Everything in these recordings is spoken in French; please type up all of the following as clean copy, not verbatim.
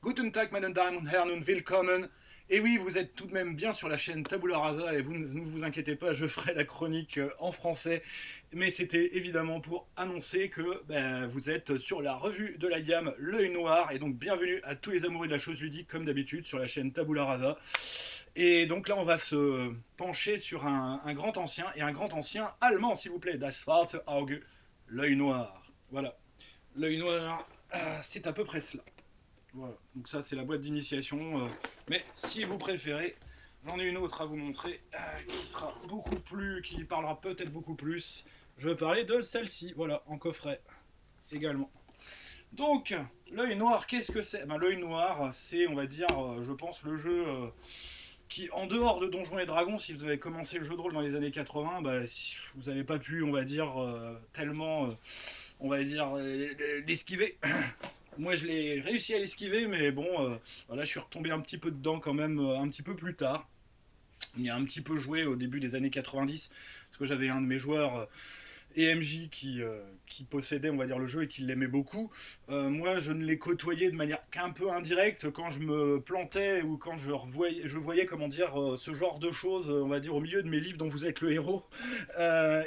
Guten Tag, meine Damen und Herren, und willkommen. Et oui, vous êtes tout de même bien sur la chaîne Tabula Rasa et vous ne vous inquiétez pas, je ferai la chronique en français. Mais c'était évidemment pour annoncer que vous êtes sur la revue de la gamme L'œil noir. Et donc bienvenue à tous les amoureux de la chose ludique comme d'habitude sur la chaîne Tabula Rasa. Et donc là on va se pencher sur un grand ancien et un grand ancien allemand s'il vous plaît. Das Schwarze Auge, l'œil noir. Voilà, l'œil noir, c'est à peu près cela. Voilà, donc ça c'est la boîte d'initiation. Mais si vous préférez, j'en ai une autre à vous montrer qui sera beaucoup plus, qui parlera peut-être beaucoup plus. Je vais parler de celle-ci, voilà, en coffret également. Donc, l'œil noir, qu'est-ce que c'est? L'œil noir, c'est, on va dire, je pense, le jeu qui, en dehors de Donjons et Dragons, si vous avez commencé le jeu de rôle dans les années 80, si vous n'avez pas pu, on va dire, tellement, on va dire, l'esquiver. Moi, je l'ai réussi à l'esquiver, mais bon, voilà, je suis retombé un petit peu dedans quand même, un petit peu plus tard. Il y a un petit peu joué au début des années 90, parce que j'avais un de mes joueurs EMJ qui possédait, on va dire, le jeu et qui l'aimait beaucoup. Moi, je ne l'ai côtoyé de manière qu'un peu indirecte quand je me plantais ou quand je voyais comment dire, ce genre de choses, on va dire, au milieu de mes livres dont vous êtes le héros.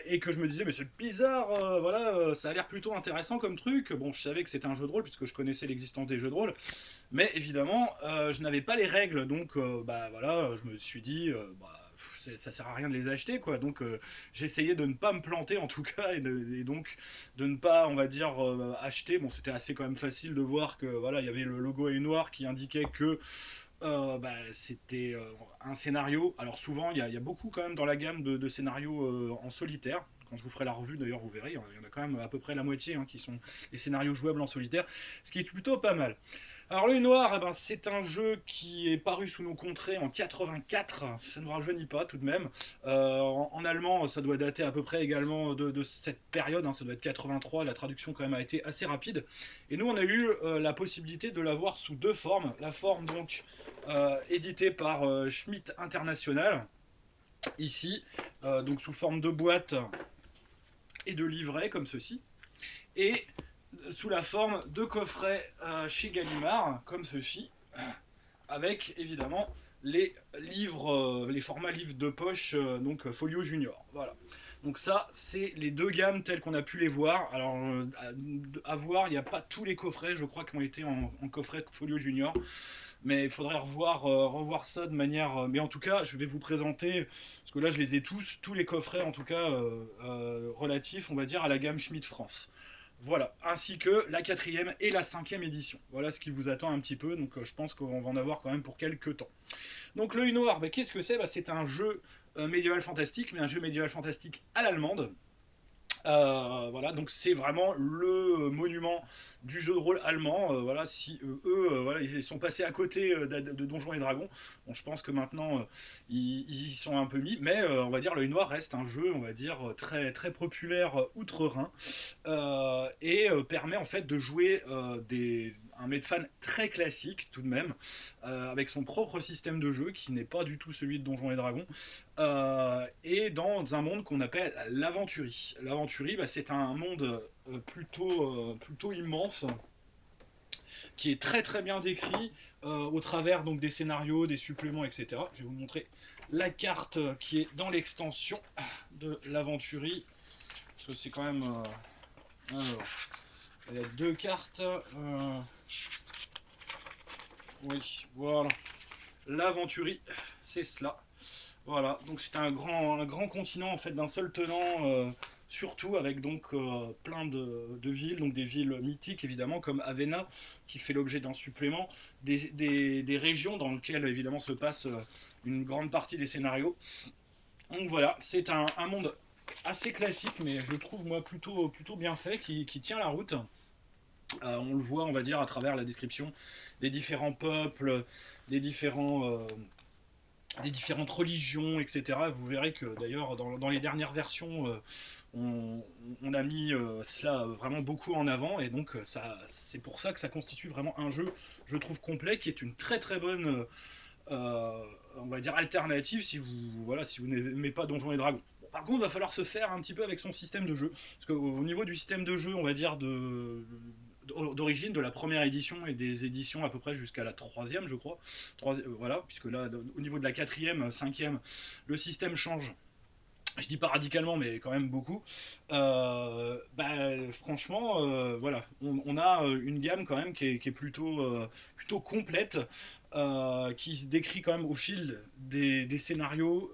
Et que je me disais, mais c'est bizarre, voilà, ça a l'air plutôt intéressant comme truc. Bon, je savais que c'était un jeu de rôle puisque je connaissais l'existence des jeux de rôle. Mais évidemment, je n'avais pas les règles. Donc, voilà, je me suis dit, ça sert à rien de les acheter quoi, donc j'essayais de ne pas me planter en tout cas et donc de ne pas, on va dire, acheter. Bon, c'était assez quand même facile de voir que voilà, il y avait le logo et noir qui indiquait que c'était un scénario. Alors souvent il y a beaucoup quand même dans la gamme de scénarios en solitaire. Quand je vous ferai la revue d'ailleurs vous verrez, il y en a quand même à peu près la moitié qui sont des scénarios jouables en solitaire, ce qui est plutôt pas mal. Alors l'œil noir, c'est un jeu qui est paru sous nos contrées en 84, ça ne nous rajeunit pas tout de même. En allemand, ça doit dater à peu près également de cette période, ça doit être 83, la traduction quand même a été assez rapide. Et nous on a eu la possibilité de l'avoir sous deux formes. La forme donc éditée par Schmidt International, ici, donc sous forme de boîte et de livret comme ceci. Et sous la forme de coffrets chez Gallimard, comme ceci, avec évidemment les livres, les formats livres de poche, donc Folio Junior. Voilà. Donc ça, c'est les deux gammes telles qu'on a pu les voir. Alors, à voir, il n'y a pas tous les coffrets, je crois, qui ont été en coffret Folio Junior. Mais il faudrait revoir ça de manière... mais en tout cas, je vais vous présenter, parce que là, je les ai tous les coffrets, en tout cas, relatifs, on va dire, à la gamme Schmidt France. Voilà, ainsi que la 4e et la 5e édition. Voilà ce qui vous attend un petit peu, donc je pense qu'on va en avoir quand même pour quelques temps. Donc l'œil noir, qu'est-ce que c'est? C'est un jeu médiéval fantastique, mais un jeu médiéval fantastique à l'allemande. Voilà, donc c'est vraiment le monument du jeu de rôle allemand. Voilà, si eux, voilà, ils sont passés à côté de Donjons et Dragons, bon, je pense que maintenant ils y sont un peu mis, mais on va dire l'œil noir reste un jeu, on va dire très très populaire outre-Rhin et permet en fait de jouer un Medfan très classique tout de même, avec son propre système de jeu qui n'est pas du tout celui de Donjons et Dragons, et dans un monde qu'on appelle l'aventurie. L'aventurie, c'est un monde plutôt immense, qui est très très bien décrit au travers donc des scénarios, des suppléments, etc. Je vais vous montrer la carte qui est dans l'extension de l'aventurie, parce que c'est quand même... alors, il y a deux cartes. Oui, voilà. L'aventurie, c'est cela. Voilà, donc c'est un grand continent en fait d'un seul tenant, surtout avec donc plein de villes, donc des villes mythiques évidemment comme Avena qui fait l'objet d'un supplément, des régions dans lesquelles évidemment se passe une grande partie des scénarios. Donc voilà, c'est un monde assez classique, mais je trouve moi plutôt bien fait, qui tient la route. On le voit, on va dire, à travers la description des différents peuples, des différentes religions, etc. Vous verrez que d'ailleurs dans les dernières versions, on a mis cela vraiment beaucoup en avant, et donc c'est pour ça que ça constitue vraiment un jeu, je trouve, complet, qui est une très très bonne, on va dire, alternative si vous n'aimez pas Donjons et Dragons. Bon, par contre, il va falloir se faire un petit peu avec son système de jeu, parce qu'au niveau du système de jeu, on va dire, d'origine de la première édition et des éditions à peu près jusqu'à la troisième, je crois. Voilà, puisque là, au niveau de la quatrième, cinquième, le système change. Je dis pas radicalement, mais quand même beaucoup. Franchement, voilà, on a une gamme quand même qui est plutôt complète, qui se décrit quand même au fil des scénarios,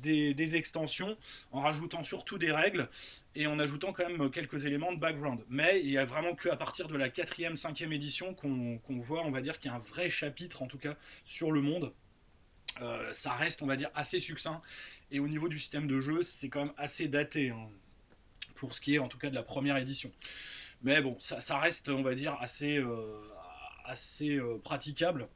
des extensions, en rajoutant surtout des règles et en ajoutant quand même quelques éléments de background. Mais il y a vraiment qu'à partir de la quatrième, cinquième édition qu'on voit, on va dire, qu'il y a un vrai chapitre, en tout cas, sur le monde. Ça reste, on va dire, assez succinct. Et au niveau du système de jeu, c'est quand même assez daté, hein, pour ce qui est en tout cas de la première édition. Mais bon, ça reste, on va dire, assez praticable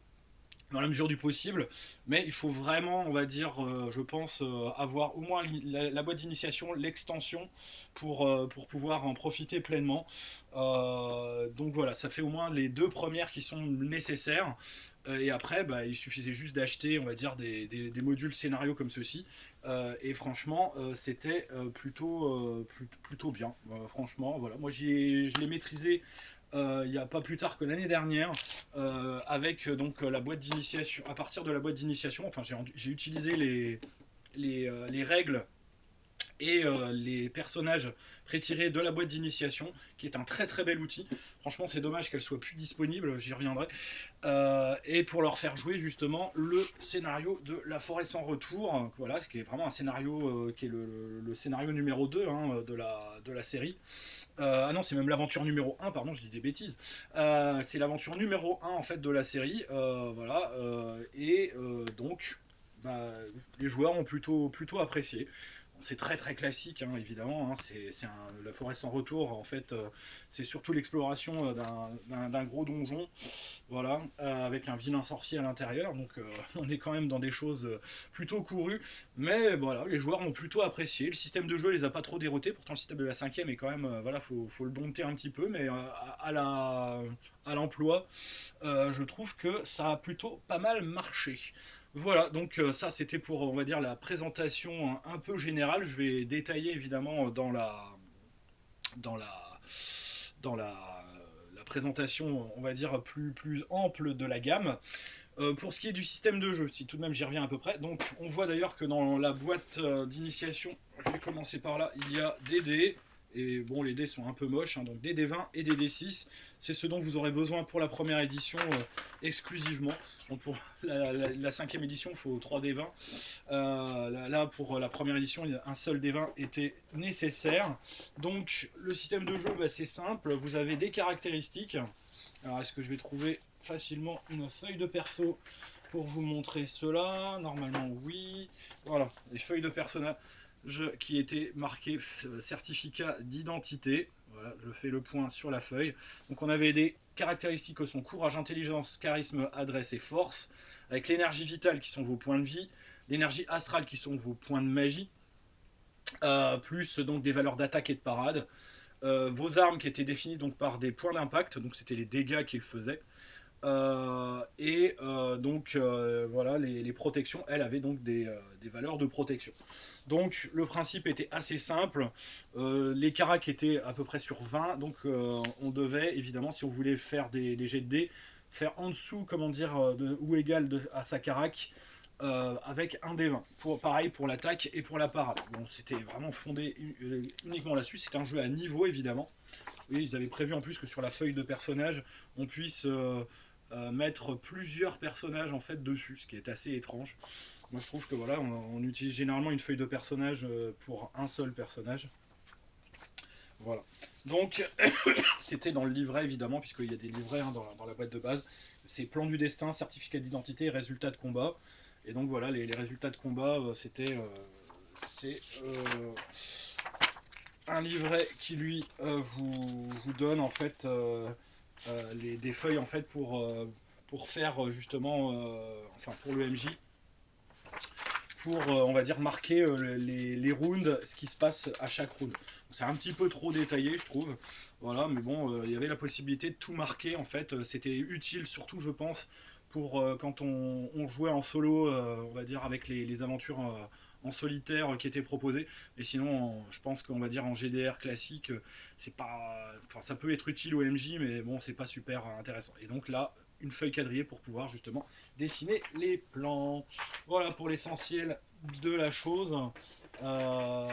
dans la mesure du possible, mais il faut vraiment, on va dire, je pense, avoir au moins la boîte d'initiation, l'extension, pour pouvoir en profiter pleinement. Donc voilà, ça fait au moins les deux premières qui sont nécessaires. Et après, bah, il suffisait juste d'acheter, on va dire, des modules scénario comme ceci. Et franchement, c'était plutôt bien. Franchement, voilà. Moi, je l'ai maîtrisé il n'y a pas plus tard que l'année dernière, avec donc la boîte d'initiation. À partir de la boîte d'initiation, enfin, j'ai utilisé les règles et les personnages prétirés de la boîte d'initiation, qui est un très très bel outil. Franchement, c'est dommage qu'elle soit plus disponible, j'y reviendrai. Et pour leur faire jouer justement le scénario de La Forêt sans retour, voilà, ce qui est vraiment un scénario qui est le scénario numéro 2, hein, de la série. Ah non, c'est même l'aventure numéro 1, pardon, je dis des bêtises. C'est l'aventure numéro 1 en fait de la série, voilà, donc bah, les joueurs ont plutôt apprécié. C'est très très classique, hein, évidemment. Hein, La Forêt sans retour. En fait, c'est surtout l'exploration d'un gros donjon, voilà, avec un vilain sorcier à l'intérieur. Donc, on est quand même dans des choses plutôt courues. Mais voilà, les joueurs ont plutôt apprécié. Le système de jeu les a pas trop dérotés. Pourtant, le système de la cinquième est quand même, voilà, faut le dompter un petit peu, mais à l'emploi, je trouve que ça a plutôt pas mal marché. Voilà, donc ça c'était pour, on va dire, la présentation un peu générale. Je vais détailler évidemment dans la, la présentation, on va dire, plus ample de la gamme. Pour ce qui est du système de jeu, si tout de même j'y reviens à peu près, donc on voit d'ailleurs que dans la boîte d'initiation, je vais commencer par là, il y a des dés, et bon, les dés sont un peu moches, hein, donc des dés 20 et des dés 6, c'est ce dont vous aurez besoin pour la première édition exclusivement. Donc pour la cinquième édition, il faut 3 dés 20. Là, pour la première édition, un seul dés 20 était nécessaire. Donc le système de jeu, bah, c'est simple, vous avez des caractéristiques. Alors est-ce que je vais trouver facilement une feuille de perso pour vous montrer cela? Normalement oui. Voilà, les feuilles de personnage qui étaient marquées certificat d'identité. Voilà, je fais le point sur la feuille. Donc on avait des caractéristiques que sont courage, intelligence, charisme, adresse et force, avec l'énergie vitale qui sont vos points de vie, l'énergie astrale qui sont vos points de magie, plus donc des valeurs d'attaque et de parade. Vos armes qui étaient définies donc par des points d'impact, donc c'était les dégâts qu'ils faisaient. Voilà, les protections, elles avaient donc des valeurs de protection. Donc le principe était assez simple. Les caracs étaient à peu près sur 20, donc on devait évidemment, si on voulait faire des jets de dés, faire en dessous, comment dire, ou égal à sa carac. Avec un des 20. Pareil pour l'attaque et pour la parade. Bon, c'était vraiment fondé uniquement là-dessus. C'est un jeu à niveau, évidemment. Oui, ils avaient prévu en plus que sur la feuille de personnage, on puisse mettre plusieurs personnages en fait dessus, ce qui est assez étrange. Moi, je trouve que voilà, on utilise généralement une feuille de personnage pour un seul personnage. Voilà. Donc, c'était dans le livret, évidemment, puisqu'il y a des livrets hein, dans la boîte de base. C'est plan du destin, certificat d'identité, résultats de combat. Et donc voilà, les résultats de combat, c'est un livret qui lui vous donne en fait des feuilles en fait pour faire justement, enfin pour le MJ, pour on va dire marquer les rounds, ce qui se passe à chaque round. C'est un petit peu trop détaillé, je trouve. Voilà, mais bon, il y avait la possibilité de tout marquer en fait. C'était utile, surtout je pense, pour quand on jouait en solo, on va dire avec les aventures en solitaire qui était proposé. Et sinon, je pense qu'on va dire en GDR classique, c'est pas, enfin, ça peut être utile au MJ, mais bon, c'est pas super intéressant. Et donc là, une feuille quadrillée pour pouvoir justement dessiner les plans. Voilà pour l'essentiel de la chose. Euh,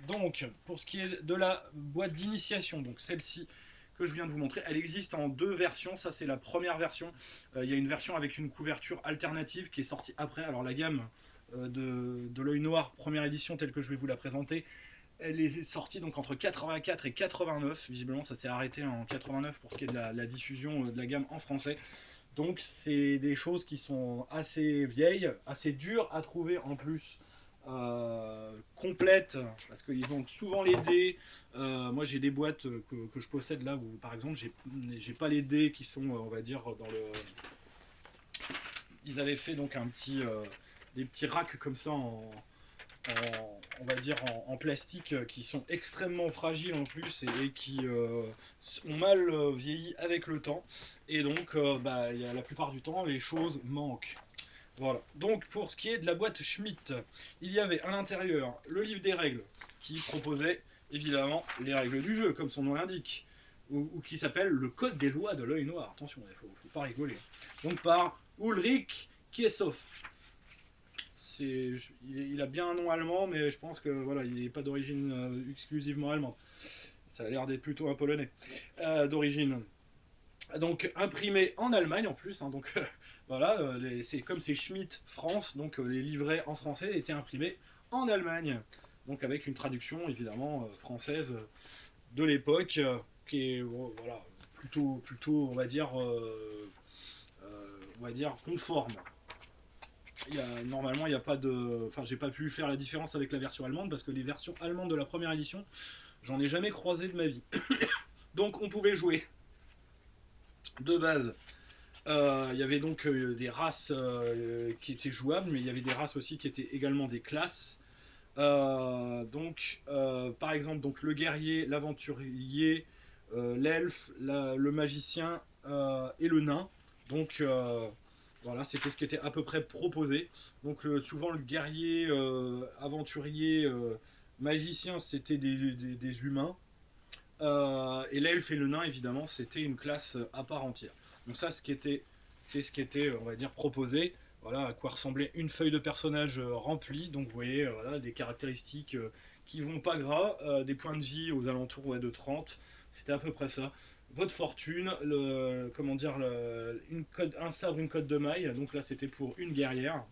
donc, pour ce qui est de la boîte d'initiation, donc celle-ci que je viens de vous montrer, elle existe en 2 versions. Ça, c'est la première version. Il y a une version avec une couverture alternative qui est sortie après. Alors, la gamme de l'œil noir, première édition, telle que je vais vous la présenter, elle est sortie donc entre 84 et 89. Visiblement, ça s'est arrêté en 89 pour ce qui est de la diffusion de la gamme en français. Donc, c'est des choses qui sont assez vieilles, assez dures à trouver en plus. Complètes, parce qu'ils ont souvent les dés. Moi j'ai des boîtes que je possède là où par exemple j'ai pas les dés qui sont on va dire dans le. Ils avaient fait donc des petits racks comme ça on va dire en plastique qui sont extrêmement fragiles en plus et qui ont mal vieilli avec le temps. Et donc la plupart du temps les choses manquent. Voilà. Donc pour ce qui est de la boîte Schmitt, il y avait à l'intérieur le livre des règles qui proposait évidemment les règles du jeu, comme son nom l'indique, ou qui s'appelle le Code des lois de l'œil noir. Attention, faut pas rigoler. Donc par Ulrich Kiesow. Il a bien un nom allemand, mais je pense que voilà, il n'est pas d'origine exclusivement allemande. Ça a l'air d'être plutôt un polonais d'origine. Donc imprimé en Allemagne en plus, hein, donc voilà, c'est comme c'est Schmitt France, donc les livrets en français étaient imprimés en Allemagne, donc avec une traduction évidemment française de l'époque qui est voilà plutôt on va dire conforme. Normalement il n'y a pas de, enfin j'ai pas pu faire la différence avec la version allemande parce que les versions allemandes de la première édition, j'en ai jamais croisé de ma vie. Donc on pouvait jouer de base. Il y avait donc des races qui étaient jouables, mais il y avait des races aussi qui étaient également des classes. Par exemple, donc, le guerrier, l'aventurier, l'elfe, le magicien et le nain. Donc voilà, c'était ce qui était à peu près proposé. Donc souvent le guerrier, aventurier, magicien, c'était des humains. Et l'elfe et le nain, évidemment, c'était une classe à part entière. Donc ça, c'est ce qui était, on va dire, proposé. Voilà à quoi ressemblait une feuille de personnage remplie. Donc vous voyez, voilà, des caractéristiques qui vont pas gras, des points de vie aux alentours de 30. C'était à peu près ça. Votre fortune, un sabre, une cotte de maille. Donc là, c'était pour une guerrière.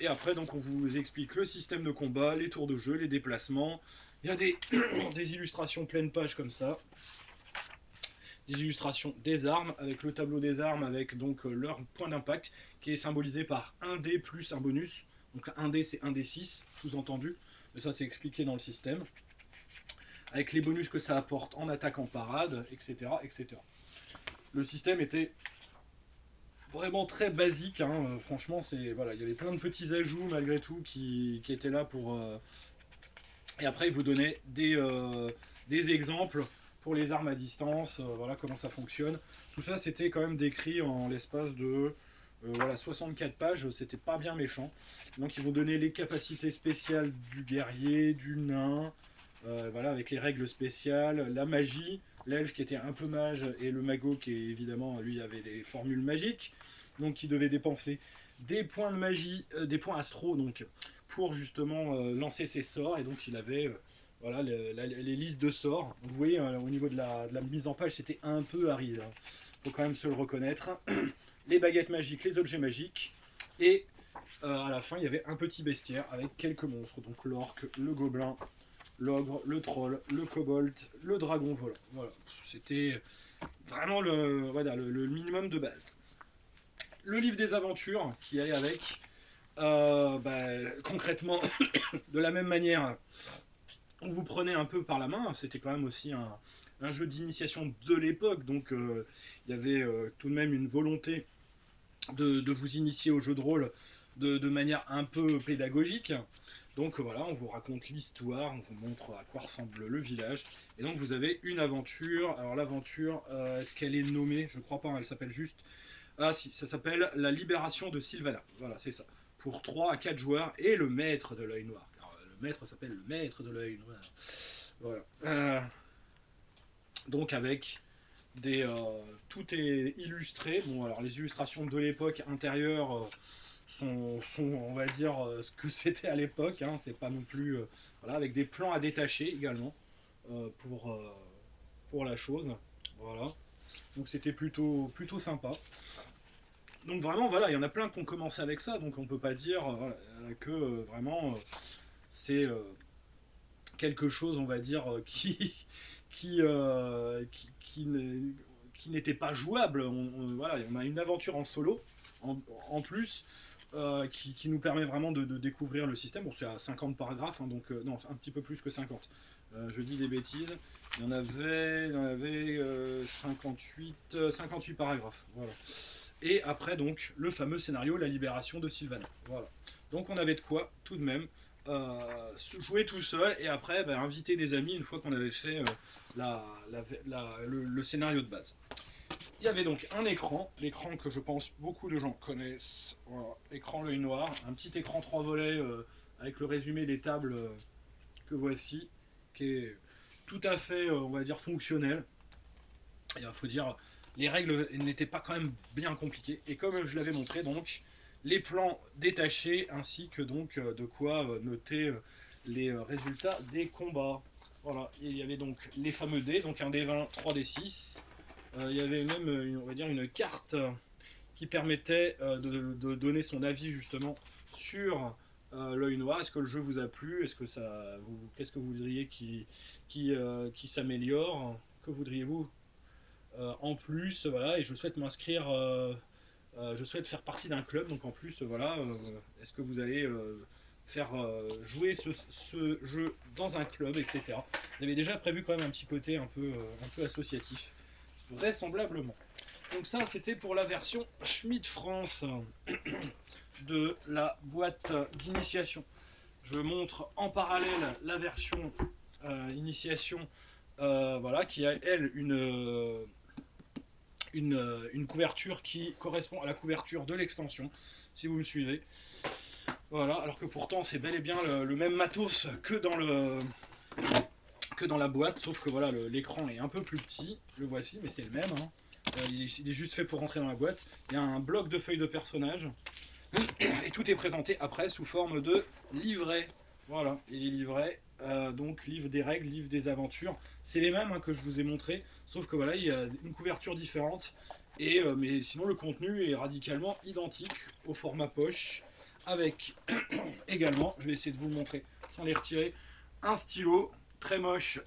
Et après, donc, on vous explique le système de combat, les tours de jeu, les déplacements. Il y a des illustrations pleine page comme ça. Des illustrations des armes, avec le tableau des armes, avec donc leur point d'impact, qui est symbolisé par un dé plus un bonus. Donc un dé, c'est un dé 6, sous-entendu. Mais ça, c'est expliqué dans le système. Avec les bonus que ça apporte en attaque, en parade, etc. etc. Le système était vraiment très basique, hein. Franchement, voilà, il y avait plein de petits ajouts malgré tout qui étaient là pour. Et après, il vous donnait des exemples pour les armes à distance, voilà comment ça fonctionne. Tout ça, c'était quand même décrit en l'espace de 64 pages, c'était pas bien méchant. Donc, ils vont donner les capacités spéciales du guerrier, du nain, voilà, avec les règles spéciales, la magie, l'elfe qui était un peu mage et le mago qui évidemment lui avait des formules magiques, donc qui devait dépenser des points de magie, des points astro donc pour justement lancer ses sorts, et donc il avait voilà les listes de sorts. Vous voyez au niveau de la mise en page c'était un peu aride, hein. Faut quand même se le reconnaître. Les baguettes magiques, les objets magiques, et à la fin il y avait un petit bestiaire avec quelques monstres, donc l'orque, le gobelin, l'ogre, le troll, le kobold, le dragon volant. Voilà, c'était vraiment le minimum de base. Le livre des aventures qui allait avec, concrètement, de la même manière, on vous prenait un peu par la main. C'était quand même aussi un jeu d'initiation de l'époque, donc il y avait tout de même une volonté de vous initier au jeu de rôle de manière un peu pédagogique. Donc voilà, on vous raconte l'histoire, on vous montre à quoi ressemble le village. Et donc vous avez une aventure. Alors l'aventure, est-ce qu'elle est nommée? Je crois pas, elle s'appelle juste... Ah si, ça s'appelle La libération de Sylvana. Voilà, c'est ça. pour 3 à 4 joueurs et le maître de l'œil noir. Alors, le maître s'appelle le maître de l'œil noir. Voilà. Donc avec tout est illustré. Bon, alors les illustrations de l'époque intérieure sont, on va dire, ce que c'était à l'époque. Hein. C'est pas non plus... voilà, avec des plans à détacher également pour la chose. Voilà. Donc c'était plutôt sympa. Donc vraiment, voilà, il y en a plein qui ont commencé avec ça. Donc on peut pas dire que vraiment c'est quelque chose, on va dire, qui, qui n'était pas jouable. Voilà, on a une aventure en solo, en plus, qui nous permet vraiment de découvrir le système. Bon, c'est à 50 paragraphes, hein, donc non, un petit peu plus que 50. Je dis des bêtises. Il y en avait 58 paragraphes. Voilà. Et après, donc, le fameux scénario, la libération de Sylvanas. Voilà. Donc on avait de quoi, tout de même, jouer tout seul et après inviter des amis une fois qu'on avait fait le scénario de base. Il y avait donc un écran, l'écran que je pense beaucoup de gens connaissent, voilà, écran l'œil noir, un petit écran 3 volets avec le résumé des tables que voici, qui est tout à fait, on va dire, fonctionnel. Il faut dire, les règles n'étaient pas quand même bien compliquées, et comme je l'avais montré, donc, les plans détachés, ainsi que donc de quoi noter les résultats des combats. Voilà, et il y avait donc les fameux dés, donc un dé 20, 3 dés 6. Il y avait même, on va dire, une carte qui permettait de donner son avis justement sur l'œil noir. Est-ce que le jeu vous a plu? Qu'est-ce que vous voudriez qui s'améliore? Que voudriez-vous en plus? Voilà, et je souhaite m'inscrire. Je souhaite faire partie d'un club, donc en plus, voilà, est-ce que vous allez faire jouer ce jeu dans un club, etc. Vous avez déjà prévu quand même un petit côté un peu associatif, vraisemblablement. Donc ça, c'était pour la version Schmidt France de la boîte d'initiation. Je montre en parallèle la version initiation, voilà, qui a, elle, une couverture qui correspond à la couverture de l'extension, si vous me suivez. Voilà, alors que pourtant c'est bel et bien le même matos que dans la boîte, sauf que voilà, l'écran est un peu plus petit, le voici, mais c'est le même. Hein. Il est juste fait pour rentrer dans la boîte. Il y a un bloc de feuilles de personnages, et tout est présenté après sous forme de livret. Voilà, et les livrets, donc livre des règles, livre des aventures, c'est les mêmes que je vous ai montré, sauf que voilà, il y a une couverture différente, mais sinon le contenu est radicalement identique au format poche, avec également, je vais essayer de vous le montrer sans les retirer, un stylo très moche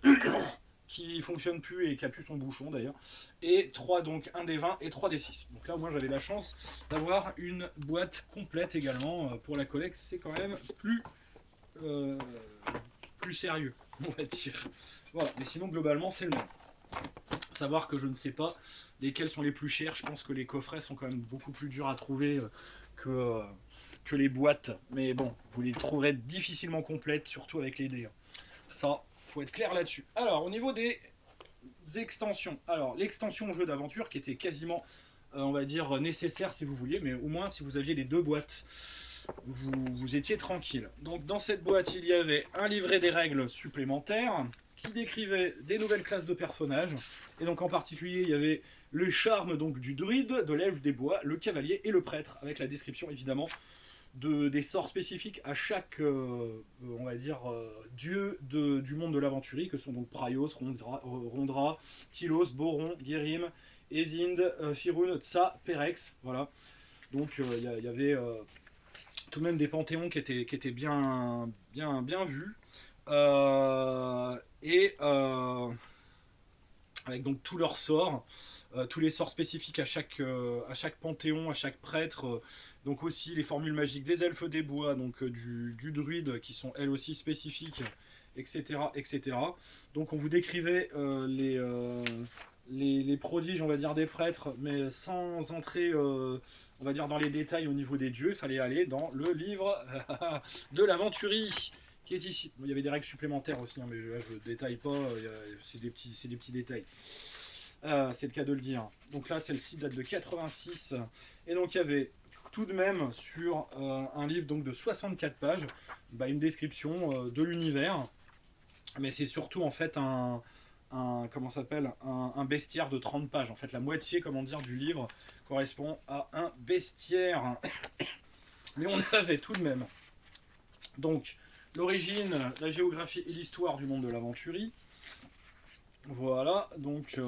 qui fonctionne plus et qui a plus son bouchon d'ailleurs, et 3, donc un des 20 et 3 des 6. Donc là, moi j'avais la chance d'avoir une boîte complète également pour la collecte, c'est quand même plus sérieux, on va dire. Voilà, mais sinon globalement c'est le même. Savoir que je ne sais pas lesquels sont les plus chers, je pense que les coffrets sont quand même beaucoup plus durs à trouver que les boîtes, mais bon, vous les trouverez difficilement complètes, surtout avec les dés. Ça, faut être clair là-dessus. Alors, au niveau des extensions, alors l'extension jeu d'aventure qui était quasiment, on va dire, nécessaire si vous vouliez, mais au moins si vous aviez les deux boîtes, vous étiez tranquille. Donc dans cette boîte, il y avait un livret des règles supplémentaires qui décrivait des nouvelles classes de personnages, et donc en particulier il y avait le charme donc du druide, de l'elfe des bois, le cavalier et le prêtre, avec la description évidemment des sorts spécifiques à chaque on va dire dieu du monde de l'aventurie, que sont donc Praios, Rondra, Tylos, Boron, Guérim, Ézinde, Firun, Tsa, Perex, voilà. Donc il y avait tout de même des panthéons qui étaient bien vus, avec donc tous leurs sorts, tous les sorts spécifiques à chaque panthéon, à chaque prêtre, donc aussi les formules magiques des elfes des bois, donc du druide, qui sont elles aussi spécifiques, etc., etc. Donc on vous décrivait les prodiges, on va dire, des prêtres, mais sans entrer, on va dire, dans les détails au niveau des dieux. Il fallait aller dans le livre de l'aventurie qui est ici. Il y avait des règles supplémentaires aussi, mais là je ne détaille pas, c'est des petits détails. C'est le cas de le dire. Donc là, celle-ci date de 86, et donc il y avait tout de même sur un livre donc de 64 pages, une description de l'univers, mais c'est surtout en fait un bestiaire de 30 pages. En fait, la moitié, comment dire, du livre correspond à un bestiaire. Mais on avait tout de même donc l'origine, la géographie et l'histoire du monde de l'aventurie. Voilà, donc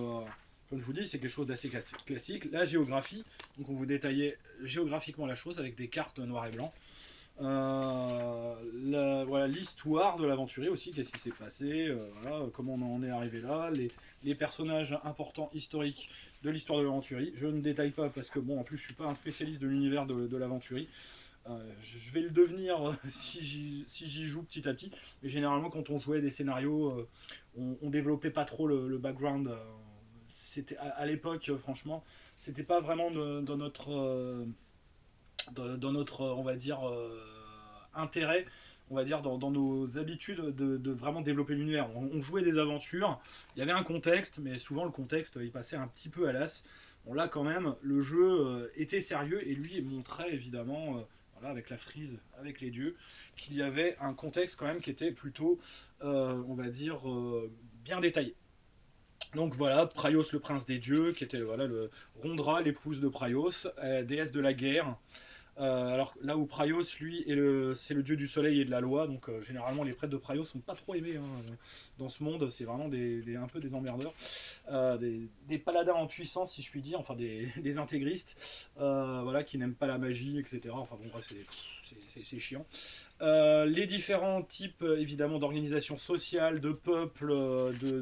comme je vous dis, c'est quelque chose d'assez classique. La géographie, donc on vous détaillait géographiquement la chose avec des cartes noir et blanc. Voilà, l'histoire de l'aventurier aussi, qu'est-ce qui s'est passé, voilà, comment on en est arrivé là, les personnages importants historiques de l'histoire de l'aventurier. Je ne détaille pas parce que bon, en plus je suis pas un spécialiste de l'univers de l'aventurier. Je vais le devenir si j'y joue petit à petit, mais généralement quand on jouait des scénarios, on développait pas trop le background. C'était à l'époque, franchement, c'était pas vraiment dans notre on va dire, intérêt, on va dire, dans nos habitudes de vraiment développer l'univers. On jouait des aventures, il y avait un contexte, mais souvent le contexte, il passait un petit peu à l'as. Bon, là, quand même, le jeu était sérieux, et lui montrait, évidemment, voilà, avec la frise, avec les dieux, qu'il y avait un contexte, quand même, qui était plutôt, on va dire, bien détaillé. Donc voilà, Praios, le prince des dieux, qui était voilà, Rondra, l'épouse de Praios, déesse de la guerre. Alors là où Praios, lui, c'est le dieu du soleil et de la loi, donc généralement les prêtres de Praios sont pas trop aimés dans ce monde, c'est vraiment un peu des emmerdeurs, des paladins en puissance si je puis dire, enfin des intégristes, voilà, qui n'aiment pas la magie, etc. Enfin bon, bref, c'est chiant. Les différents types évidemment d'organisation sociale, de peuple,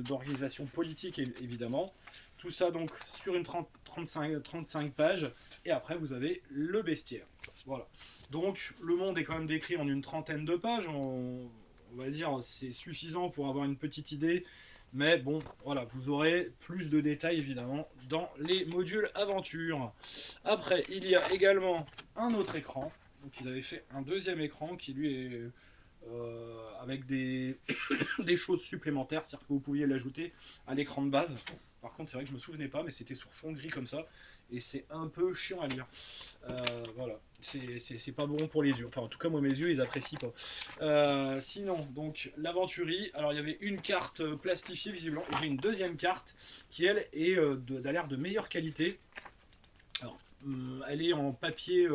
d'organisation politique évidemment. Tout ça donc sur une 35 pages. Et après vous avez le bestiaire. Voilà. Donc le monde est quand même décrit en une trentaine de pages. On va dire c'est suffisant pour avoir une petite idée. Mais bon, voilà, vous aurez plus de détails évidemment dans les modules aventure. Après, il y a également un autre écran. Donc ils avaient fait un deuxième écran qui lui est avec des choses supplémentaires, c'est-à-dire que vous pouviez l'ajouter à l'écran de base. Par contre, c'est vrai que je me souvenais pas, mais c'était sur fond gris comme ça, et c'est un peu chiant à lire. Voilà, c'est pas bon pour les yeux. Enfin, en tout cas, moi, mes yeux, ils apprécient pas. Sinon, donc, l'aventurie. Alors, il y avait une carte plastifiée, visiblement, et j'ai une deuxième carte qui, elle, a l'air de meilleure qualité. Alors, elle est en papier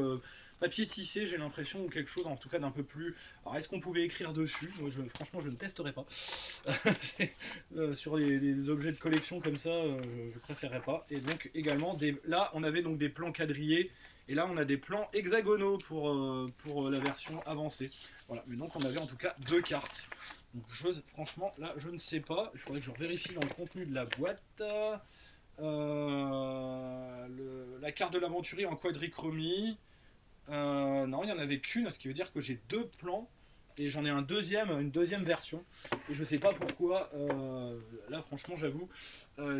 tissé, j'ai l'impression, ou quelque chose en tout cas d'un peu plus. Alors, est-ce qu'on pouvait écrire dessus? Moi, franchement, je ne testerai pas. Sur les objets de collection comme ça, je préférerais pas. Et donc, également, là, on avait donc des plans quadrillés, et là, on a des plans hexagonaux pour la version avancée. Voilà, mais donc, on avait en tout cas deux cartes. Donc, franchement, là, je ne sais pas. Il faudrait que je vérifie dans le contenu de la boîte. La carte de l'aventurier en quadrichromie. Non, il n'y en avait qu'une, ce qui veut dire que j'ai deux plans et j'en ai une deuxième version. Et je sais pas pourquoi. Là, franchement, j'avoue,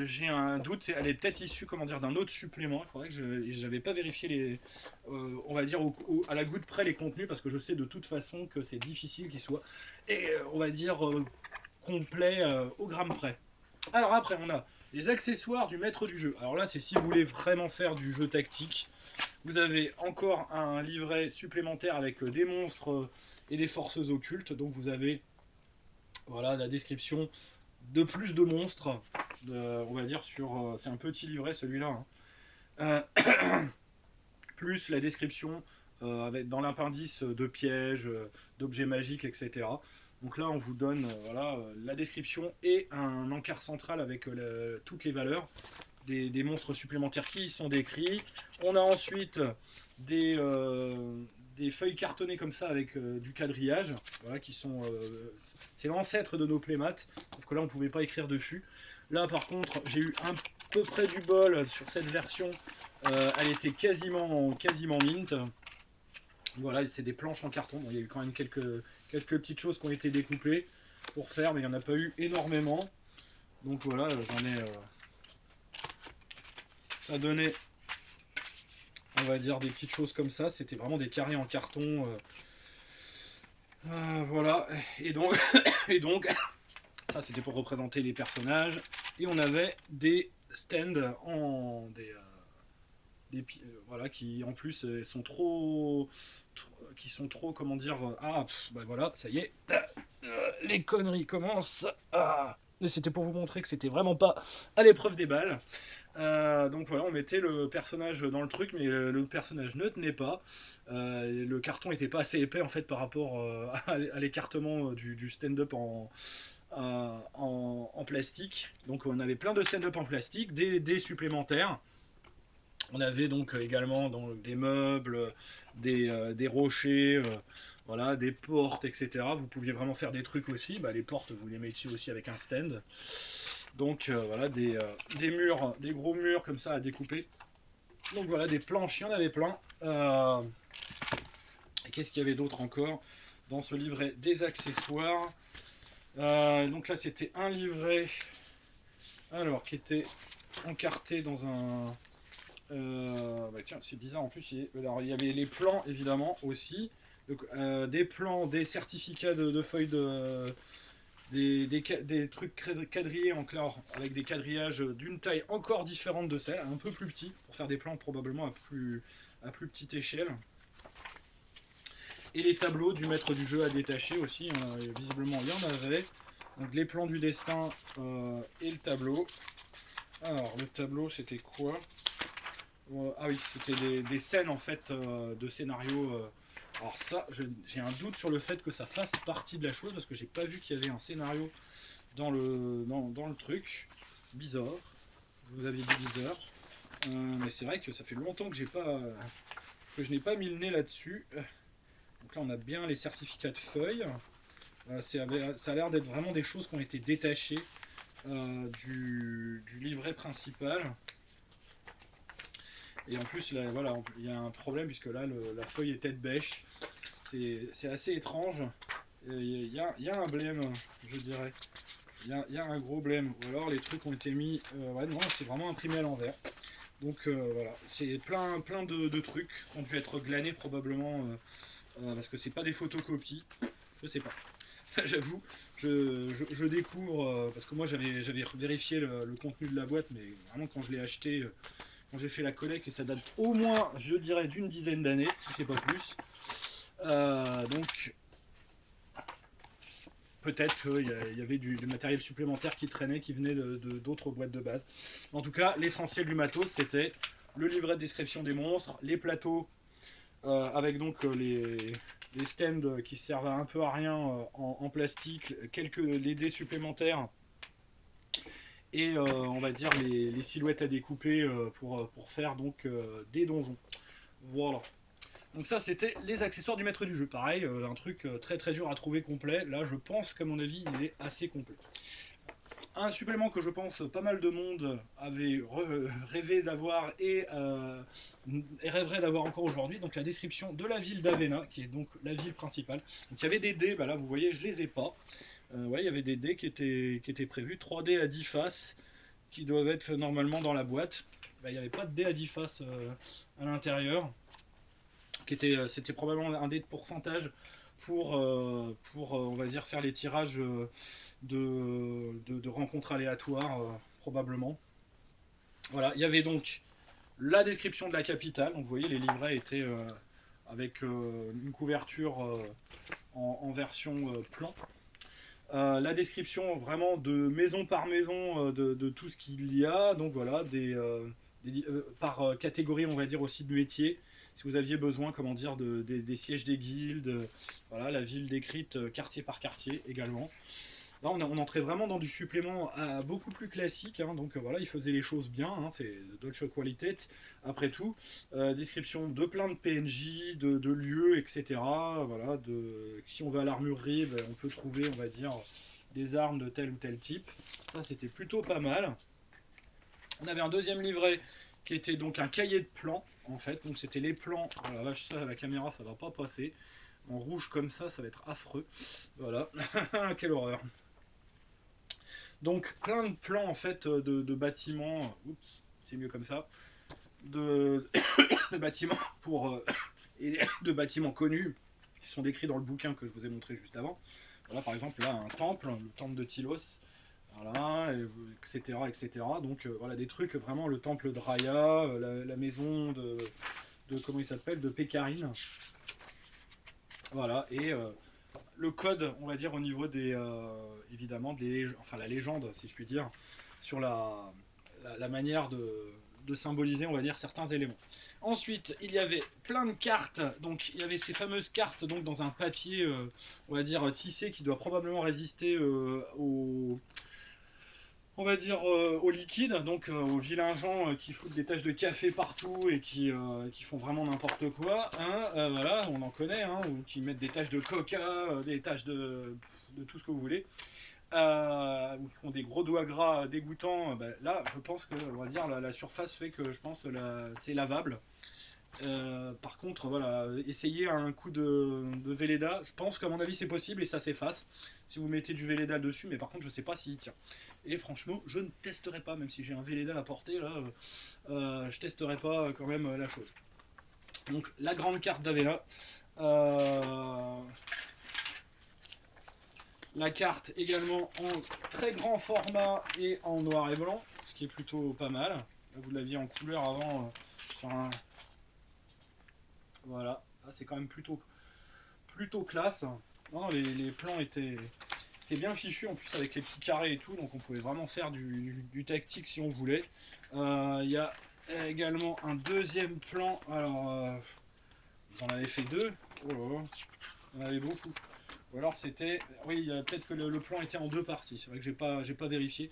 j'ai un doute. Elle est peut-être issue, comment dire, d'un autre supplément. Il faudrait que j'avais pas vérifié on va dire à la goutte près les contenus parce que je sais de toute façon que c'est difficile qu'ils soient, et on va dire complet au gramme près. Alors après, on a les accessoires du maître du jeu. Alors là, c'est si vous voulez vraiment faire du jeu tactique. Vous avez encore un livret supplémentaire avec des monstres et des forces occultes. Donc vous avez, voilà, la description de plus de monstres. On va dire c'est un petit livret celui-là. Plus la description dans l'appendice de pièges, d'objets magiques, etc. Donc là, on vous donne la description et un encart central avec toutes les valeurs des monstres supplémentaires qui y sont décrits. On a ensuite des feuilles cartonnées comme ça avec du quadrillage, voilà, qui sont c'est l'ancêtre de nos playmates, sauf que là on ne pouvait pas écrire dessus. Là par contre, j'ai eu un peu près du bol sur cette version, elle était quasiment mint. Voilà, c'est des planches en carton. Bon, il y a eu quand même quelques petites choses qui ont été découpées pour faire, mais il n'y en a pas eu énormément. Donc voilà, j'en ai. Ça donnait, on va dire, des petites choses comme ça. C'était vraiment des carrés en carton. Voilà. Et donc, ça c'était pour représenter les personnages. Et on avait des stands voilà, qui en plus sont qui sont trop, comment dire, bah voilà, ça y est, les conneries commencent. Et c'était pour vous montrer que c'était vraiment pas à l'épreuve des balles. Donc voilà, on mettait le personnage dans le truc, mais le personnage ne tenait pas. Le carton était pas assez épais en fait par rapport à l'écartement du stand-up en plastique. Donc on avait plein de stand-up en plastique, des dés supplémentaires. On avait donc également donc, des meubles, des rochers, voilà, des portes, etc. Vous pouviez vraiment faire des trucs aussi. Bah, les portes, vous les mettiez aussi avec un stand. Donc voilà, des murs, des gros murs comme ça à découper. Donc voilà, des planches, il y en avait plein. Et qu'est-ce qu'il y avait d'autre encore dans ce livret? Des accessoires. Donc là, c'était un livret, alors qui était encarté dans un. Bah tiens, c'est bizarre en plus. Alors, il y avait les plans évidemment aussi. Donc, des plans, des certificats de feuilles des trucs quadrillés en clair avec des quadrillages d'une taille encore différente de celle, un peu plus petit, pour faire des plans probablement à plus petite échelle. Et les tableaux du maître du jeu à détacher aussi, visiblement il y en avait. Donc les plans du destin et le tableau. Alors le tableau c'était quoi? Ah oui, c'était des scènes en fait de scénario. Alors ça, j'ai un doute sur le fait que ça fasse partie de la chose parce que j'ai pas vu qu'il y avait un scénario dans le truc. Bizarre. Vous aviez dit bizarre. Mais c'est vrai que ça fait longtemps que je n'ai pas mis le nez là-dessus. Donc là on a bien les certificats de feuilles. Ça a l'air d'être vraiment des choses qui ont été détachées du livret principal. Et en plus, là, voilà, il y a un problème puisque là, la feuille est tête bêche. C'est assez étrange. Il y a un blême, je dirais. Il y a un gros blême. Ou alors les trucs ont été mis. Ouais, non, c'est vraiment imprimé à l'envers. Donc voilà, c'est plein de trucs qui ont dû être glanés probablement parce que c'est pas des photocopies. Je sais pas. J'avoue, je découvre parce que moi j'avais vérifié le contenu de la boîte, mais vraiment quand je l'ai acheté. Quand j'ai fait la collecte, et ça date au moins, je dirais, d'une dizaine d'années, si c'est pas plus. Donc, peut-être qu'il y avait du matériel supplémentaire qui traînait, qui venait d'autres boîtes de base. En tout cas, l'essentiel du matos, c'était le livret de description des monstres, les plateaux, avec donc les stands qui servent un peu à rien en plastique, les dés supplémentaires, et on va dire les silhouettes à découper pour faire donc des donjons. Voilà. Donc ça c'était les accessoires du maître du jeu. Pareil, un truc très très dur à trouver complet. Là je pense qu'à mon avis il est assez complet. Un supplément que je pense pas mal de monde avait rêvé d'avoir et rêverait d'avoir encore aujourd'hui, donc la description de la ville d'Avena, qui est donc la ville principale. Donc il y avait des dés, bah là vous voyez je les ai pas. Ouais, il y avait des dés qui étaient prévus, 3 dés à 10 faces, qui doivent être normalement dans la boîte. Bah, il n'y avait pas de dés à 10 faces à l'intérieur, c'était probablement un dé de pourcentage pour on va dire, faire les tirages de rencontres aléatoires, probablement. Voilà, il y avait donc la description de la capitale, donc vous voyez les livrets étaient avec une couverture en version plan. La description vraiment de maison par maison de tout ce qu'il y a, donc voilà, par catégorie on va dire aussi de métier, si vous aviez besoin comment dire des sièges des guildes, voilà, la ville décrite quartier par quartier également. Là on entrait vraiment dans du supplément beaucoup plus classique, hein, donc voilà, il faisait les choses bien, hein, c'est de Deutsche Qualität après tout. Description de plein de PNJ, de lieux, etc. Voilà, si on va à l'armurerie, ben, on peut trouver, on va dire, des armes de tel ou tel type. Ça c'était plutôt pas mal. On avait un deuxième livret qui était donc un cahier de plans en fait, donc c'était les plans. Oh la vache, ça à la caméra ça va pas passer. En rouge comme ça va être affreux. Voilà, quelle horreur. Donc plein de plans en fait de bâtiments, oups, c'est mieux comme ça, de bâtiments et de bâtiments connus qui sont décrits dans le bouquin que je vous ai montré juste avant. Voilà par exemple là un temple, le temple de Tylos, voilà, etc., etc. Donc voilà, des trucs, vraiment, le temple de Raya, la maison de comment il s'appelle, de Pécarine. Voilà, et le code, on va dire, au niveau des, évidemment, enfin la légende, si je puis dire, sur la manière de symboliser, on va dire, certains éléments. Ensuite, il y avait plein de cartes. Donc, il y avait ces fameuses cartes donc dans un papier, on va dire, tissé qui doit probablement résister on va dire, au liquide, donc aux vilains gens qui foutent des taches de café partout et qui font vraiment n'importe quoi, hein, voilà, on en connaît, hein, ou qui mettent des taches de coca, des taches de tout ce que vous voulez, ou qui ont des gros doigts gras dégoûtants. Là, je pense que, on va dire, la surface fait que je pense que c'est lavable. Par contre, voilà, essayez un coup de Velleda. Je pense qu'à mon avis c'est possible et ça s'efface si vous mettez du Velleda dessus, mais par contre je sais pas s'il tient. Et franchement, je ne testerai pas, même si j'ai un Velleda à porter là, je testerai pas quand même la chose. Donc la grande carte d'Avena. La carte également en très grand format et en noir et blanc, ce qui est plutôt pas mal. Là, vous l'aviez en couleur avant sur un. Voilà, là, c'est quand même plutôt classe. Non, les plans étaient bien fichus en plus avec les petits carrés et tout, donc on pouvait vraiment faire du tactique si on voulait. Il y a également un deuxième plan. Alors, vous en avez fait deux. Oh là là, il y en avait beaucoup. Ou alors c'était. Oui, peut-être que le plan était en deux parties. C'est vrai que j'ai pas vérifié.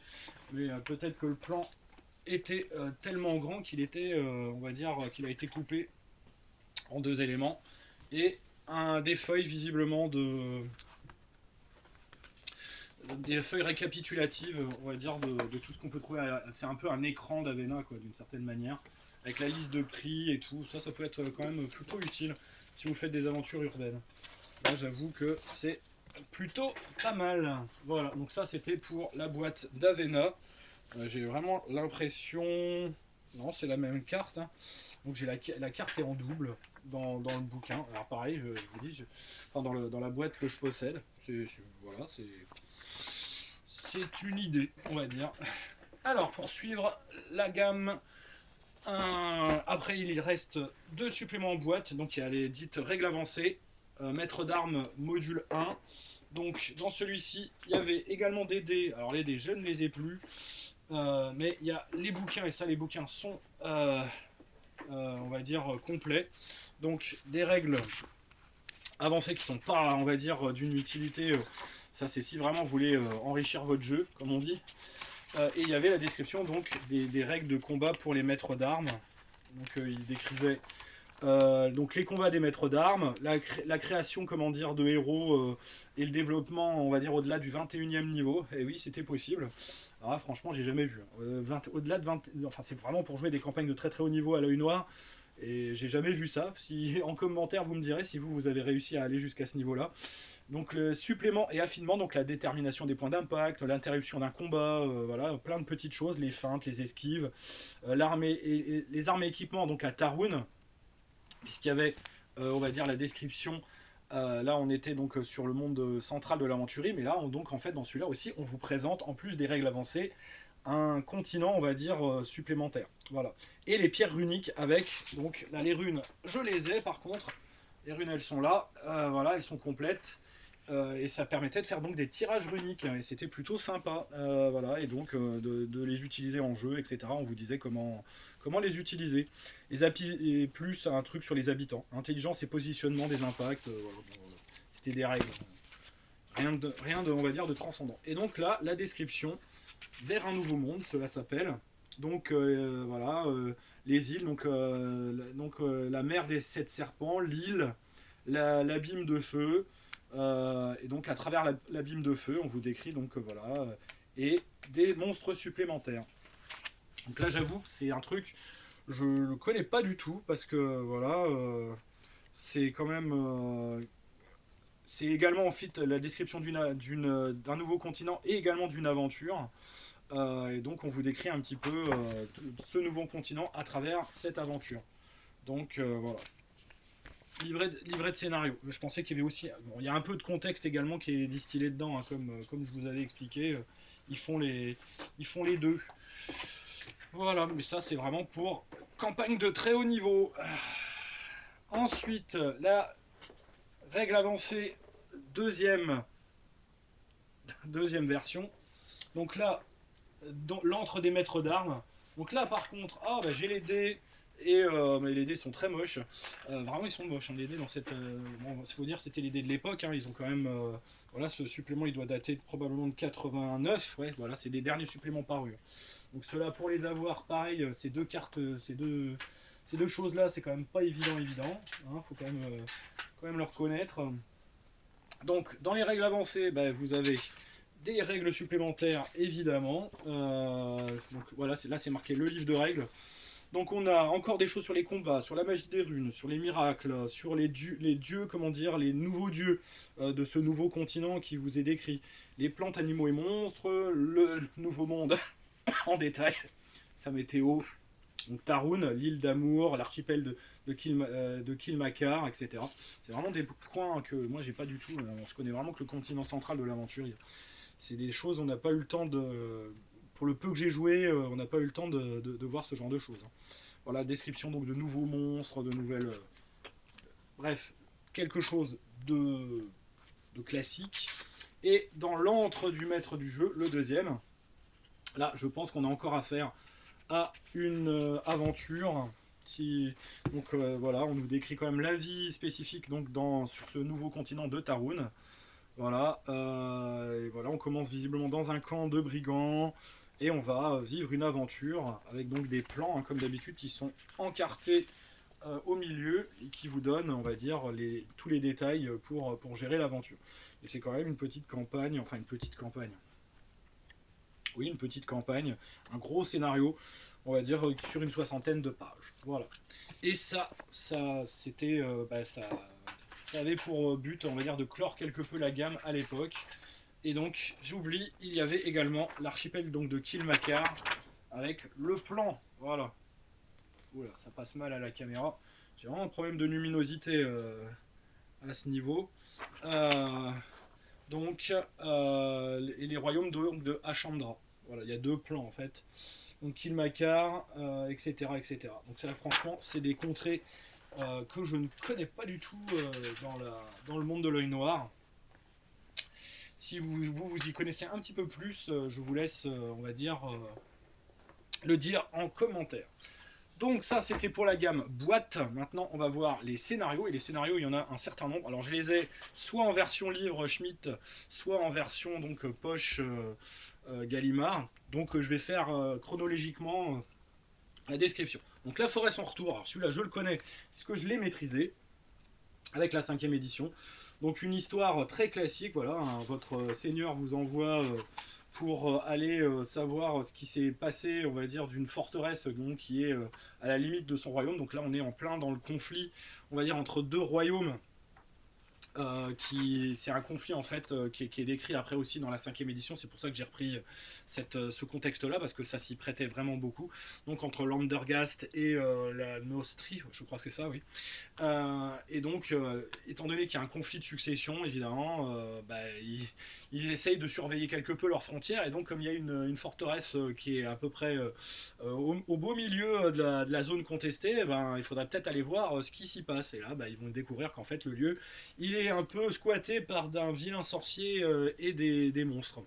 Mais peut-être que le plan était tellement grand qu'il était, on va dire, qu'il a été coupé en deux éléments. Et des feuilles visiblement des feuilles récapitulatives, on va dire, de tout ce qu'on peut trouver. C'est un peu un écran d'Avena, quoi, d'une certaine manière, avec la liste de prix et tout. Ça peut être quand même plutôt utile si vous faites des aventures urbaines. Là, j'avoue que c'est plutôt pas mal. Voilà, donc ça, c'était pour la boîte d'Avena. J'ai vraiment l'impression. Non, c'est la même carte. Hein. Donc la carte est en double dans le bouquin. Alors pareil, je vous dis, enfin, dans la boîte que je possède, voilà, c'est une idée, on va dire. Alors, pour suivre la gamme, après il reste deux suppléments en boîte. Donc il y a les dites règles avancées, maître d'armes module 1. Donc dans celui-ci, il y avait également des dés. Alors les dés, je ne les ai plus. Mais il y a les bouquins, et ça les bouquins sont, on va dire, complets. Donc des règles avancées qui sont pas, on va dire, d'une utilité. Ça c'est si vraiment vous voulez enrichir votre jeu, comme on dit. Et il y avait la description donc des règles de combat pour les maîtres d'armes. Donc il décrivait donc les combats des maîtres d'armes, la création, comment dire, de héros et le développement, on va dire, au-delà du 21e niveau. Et oui, c'était possible. Alors là, franchement, j'ai jamais vu. Au-delà de 20, enfin, c'est vraiment pour jouer des campagnes de très très haut niveau à l'œil noir. Et j'ai jamais vu ça. Si en commentaire vous me direz si vous avez réussi à aller jusqu'à ce niveau-là. Donc le supplément et affinement, donc la détermination des points d'impact, l'interruption d'un combat, voilà, plein de petites choses, les feintes, les esquives, l'armée et les armes et équipements donc à Tarun, puisqu'il y avait, on va dire, la description. Là, on était donc sur le monde central de l'aventurie, mais là, donc en fait, dans celui-là aussi, on vous présente, en plus des règles avancées, un continent, on va dire, supplémentaire. Voilà. Et les pierres runiques avec, donc là, les runes, je les ai par contre. Les runes, elles sont là, voilà, elles sont complètes. Et ça permettait de faire donc des tirages runiques, et c'était plutôt sympa, voilà, et donc de les utiliser en jeu, etc. On vous disait comment les utiliser. Et plus un truc sur les habitants, intelligence et positionnement des impacts, voilà, voilà. C'était des règles, rien de, on va dire, de transcendant. Et donc là, la description vers un nouveau monde, cela s'appelle. Donc voilà, les îles, donc la mer des 7 serpents, l'île, l'abîme de feu. Et donc à travers l'abîme de feu, on vous décrit donc voilà, et des monstres supplémentaires. Donc là, j'avoue que c'est un truc je le connais pas du tout parce que voilà, c'est quand même, c'est également en fait la description d'un nouveau continent et également d'une aventure. Et donc on vous décrit un petit peu ce nouveau continent à travers cette aventure. Donc voilà. Livret de scénario. Je pensais qu'il y avait aussi. Bon, il y a un peu de contexte également qui est distillé dedans, hein, comme je vous avais expliqué. ils font les deux. Voilà, mais ça c'est vraiment pour campagne de très haut niveau. Ensuite, la règle avancée, deuxième version. Donc là, dans l'antre des maîtres d'armes. Donc là par contre, j'ai les dés. Et mais les dés sont très moches. Vraiment ils sont moches, hein, les dés dans cette... bon, il faut dire c'était les dés de l'époque, hein, ils ont quand même... voilà, ce supplément il doit dater probablement de 89. Ouais, voilà, c'est des derniers suppléments parus. Donc ceux-là, pour les avoir, pareil, ces deux cartes, ces deux choses-là, c'est quand même pas évident. Hein, faut quand même le reconnaître. Donc dans les règles avancées, vous avez des règles supplémentaires, évidemment. Donc voilà, là c'est marqué le livre de règles. Donc on a encore des choses sur les combats, sur la magie des runes, sur les miracles, sur les dieux, comment dire, les nouveaux dieux de ce nouveau continent qui vous est décrit. Les plantes, animaux et monstres, le nouveau monde en détail, sa météo, donc Tarun, l'île d'amour, l'archipel de Kilmacar, etc. C'est vraiment des coins que moi j'ai pas du tout, je connais vraiment que le continent central de l'aventure. C'est des choses, on n'a pas eu le temps de... Pour le peu que j'ai joué, on n'a pas eu le temps de voir ce genre de choses. Voilà, description donc de nouveaux monstres, de nouvelles... bref, quelque chose de classique. Et dans l'antre du maître du jeu, le deuxième, là je pense qu'on a encore affaire à une aventure. Donc voilà, on nous décrit quand même la vie spécifique donc sur ce nouveau continent de Tarun. Voilà, et voilà, on commence visiblement dans un camp de brigands. Et on va vivre une aventure avec donc des plans, hein, comme d'habitude, qui sont encartés au milieu et qui vous donnent, on va dire, tous les détails pour gérer l'aventure. Et c'est quand même une petite campagne, enfin une petite campagne. Oui, une petite campagne, un gros scénario, on va dire, sur une 60aine de pages. Voilà. Et ça c'était, ça avait pour but, on va dire, de clore quelque peu la gamme à l'époque. Et donc, j'oublie, il y avait également l'archipel donc de Kilmacar avec le plan. Voilà. Oula, ça passe mal à la caméra. J'ai vraiment un problème de luminosité à ce niveau. Et les royaumes de Ashandra. Voilà, il y a deux plans en fait. Donc Kilmacar, etc., etc. Donc ça, franchement, c'est des contrées que je ne connais pas du tout dans le monde de l'œil noir. Si vous y connaissez un petit peu plus, je vous laisse, on va dire, le dire en commentaire. Donc ça, c'était pour la gamme boîte. Maintenant, on va voir les scénarios. Et les scénarios, il y en a un certain nombre. Alors, je les ai soit en version livre Schmitt, soit en version donc poche Gallimard. Donc, je vais faire chronologiquement la description. Donc, La Forêt sans retour. Alors, celui-là, je le connais, puisque je l'ai maîtrisé avec la 5e édition. Donc une histoire très classique, voilà, hein, votre seigneur vous envoie pour aller savoir ce qui s'est passé, on va dire, d'une forteresse donc, qui est à la limite de son royaume. Donc là on est en plein dans le conflit, on va dire, entre deux royaumes. C'est un conflit en fait qui est décrit après aussi dans la 5e édition. C'est pour ça que j'ai repris ce contexte-là, parce que ça s'y prêtait vraiment beaucoup. Donc entre l'Andergast et la Nostri, je crois que c'est ça, oui. Et donc, étant donné qu'il y a un conflit de succession, évidemment, ils essayent de surveiller quelque peu leurs frontières. Et donc, comme il y a une forteresse qui est à peu près au beau milieu de la zone contestée, il faudrait peut-être aller voir ce qui s'y passe. Et là, ils vont découvrir qu'en fait, le lieu, il est un peu squatté par d'un vilain sorcier et des monstres.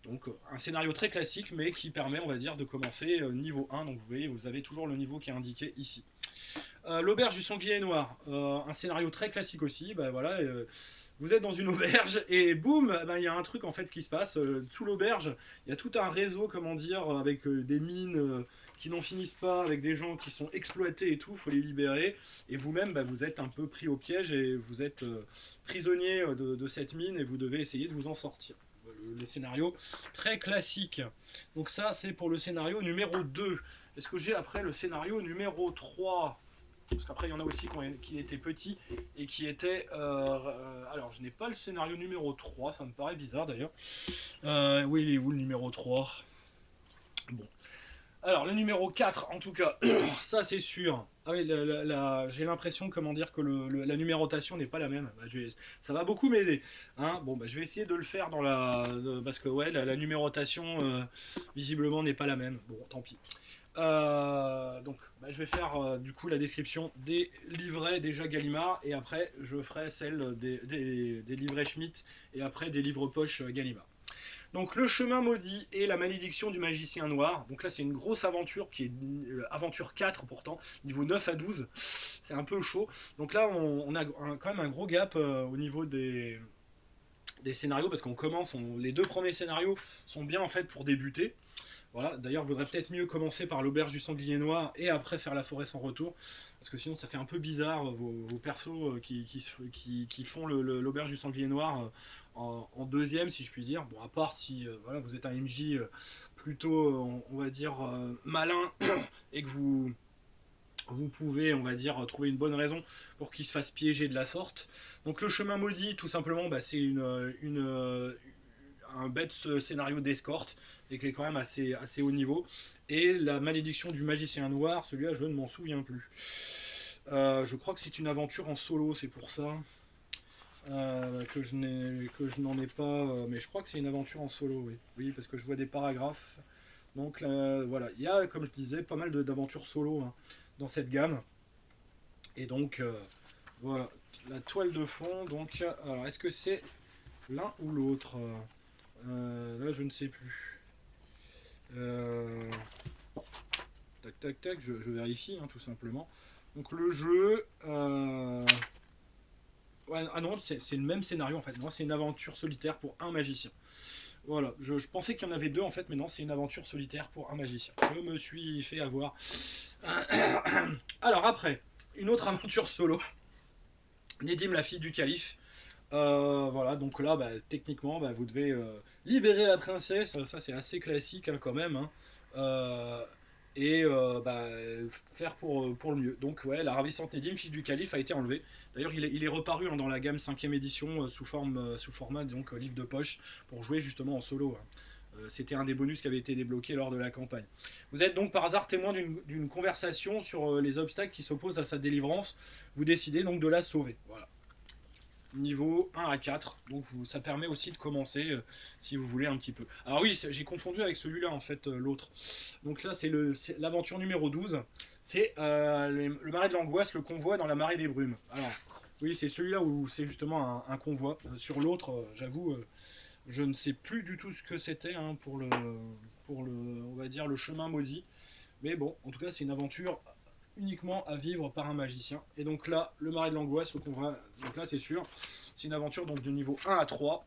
Donc un scénario très classique, mais qui permet, on va dire, de commencer niveau 1. Donc vous voyez, vous avez toujours le niveau qui est indiqué ici. L'auberge du sanglier noir, un scénario très classique aussi. Voilà, vous êtes dans une auberge et boum, il y a un truc en fait qui se passe. Sous l'auberge, il y a tout un réseau, comment dire, avec des mines qui n'en finissent pas, avec des gens qui sont exploités et tout, il faut les libérer. Et vous-même, vous êtes un peu pris au piège et vous êtes prisonnier de cette mine et vous devez essayer de vous en sortir. Le scénario très classique. Donc ça, c'est pour le scénario numéro 2. Est-ce que j'ai après le scénario numéro 3 ? Parce qu'après, il y en a aussi qui étaient petits et qui étaient... alors, je n'ai pas le scénario numéro 3, ça me paraît bizarre d'ailleurs. Oui, il est où le numéro 3 ? Bon. Alors, le numéro 4, en tout cas, ça c'est sûr. Ah oui, j'ai l'impression, comment dire, que la numérotation n'est pas la même. Bah, ça va beaucoup m'aider. Hein. Bon, bah, je vais essayer de le faire parce que ouais, la numérotation, visiblement, n'est pas la même. Bon, tant pis. Donc, bah, je vais faire du coup la description des livrets déjà Gallimard et après je ferai celle des livrets Schmitt et après des livres poche Gallimard. Donc le chemin maudit et la malédiction du magicien noir. Donc là c'est une grosse aventure qui est aventure 4 pourtant, niveau 9 à 12. C'est un peu chaud. Donc là on a quand même un gros gap au niveau des scénarios parce qu'on commence, les deux premiers scénarios sont bien en fait pour débuter. Voilà, d'ailleurs, il vaudrait peut-être mieux commencer par l'auberge du sanglier noir et après faire la forêt sans retour, parce que sinon ça fait un peu bizarre vos persos qui font l'auberge du sanglier noir en deuxième, si je puis dire. Bon, à part si voilà, vous êtes un MJ plutôt, on va dire, malin et que vous pouvez, on va dire, trouver une bonne raison pour qu'il se fasse piéger de la sorte. Donc le chemin maudit, tout simplement, bah, c'est un bête scénario d'escorte et qui est quand même assez haut niveau. Et la malédiction du magicien noir, celui-là je ne m'en souviens plus. Je crois que c'est une aventure en solo, c'est pour ça que je n'en ai pas. Mais je crois que c'est une aventure en solo, oui. Oui, parce que je vois des paragraphes. Donc voilà, il y a, comme je disais, pas mal d'aventures solo hein, dans cette gamme. Et donc voilà, la toile de fond. Donc, alors, est-ce que c'est l'un ou l'autre là, je ne sais plus. Tac, tac, tac, je vérifie, hein, tout simplement. Donc le jeu... Ouais, ah non, c'est le même scénario en fait. Non, c'est une aventure solitaire pour un magicien. Voilà, je pensais qu'il y en avait deux en fait, mais non, c'est une aventure solitaire pour un magicien. Je me suis fait avoir. Alors après, une autre aventure solo. Nedim, la fille du calife. Voilà, donc là, bah, techniquement, bah, vous devez libérer la princesse. Ça, c'est assez classique hein, quand même. Hein. Et bah, faire pour le mieux. Donc, ouais, la ravissante Nedim, fille du calife, a été enlevée. D'ailleurs, il est reparu hein, dans la gamme 5ème édition sous format donc, livre de poche pour jouer justement en solo. Hein. C'était un des bonus qui avait été débloqué lors de la campagne. Vous êtes donc par hasard témoin d'une conversation sur les obstacles qui s'opposent à sa délivrance. Vous décidez donc de la sauver. Voilà. Niveau 1 à 4, donc ça permet aussi de commencer si vous voulez un petit peu. Alors oui, j'ai confondu avec celui-là en fait, l'autre. Donc là c'est l'aventure numéro 12, c'est le marais de l'angoisse, le convoi dans la marée des brumes. Alors oui, c'est celui-là où c'est justement un convoi. Sur l'autre, j'avoue, je ne sais plus du tout ce que c'était hein, pour le, on va dire, le chemin maudit. Mais bon, en tout cas c'est une aventure uniquement à vivre par un magicien. Et donc là, le marais de l'angoisse, le convoi, donc là c'est sûr, c'est une aventure donc de niveau 1 à 3.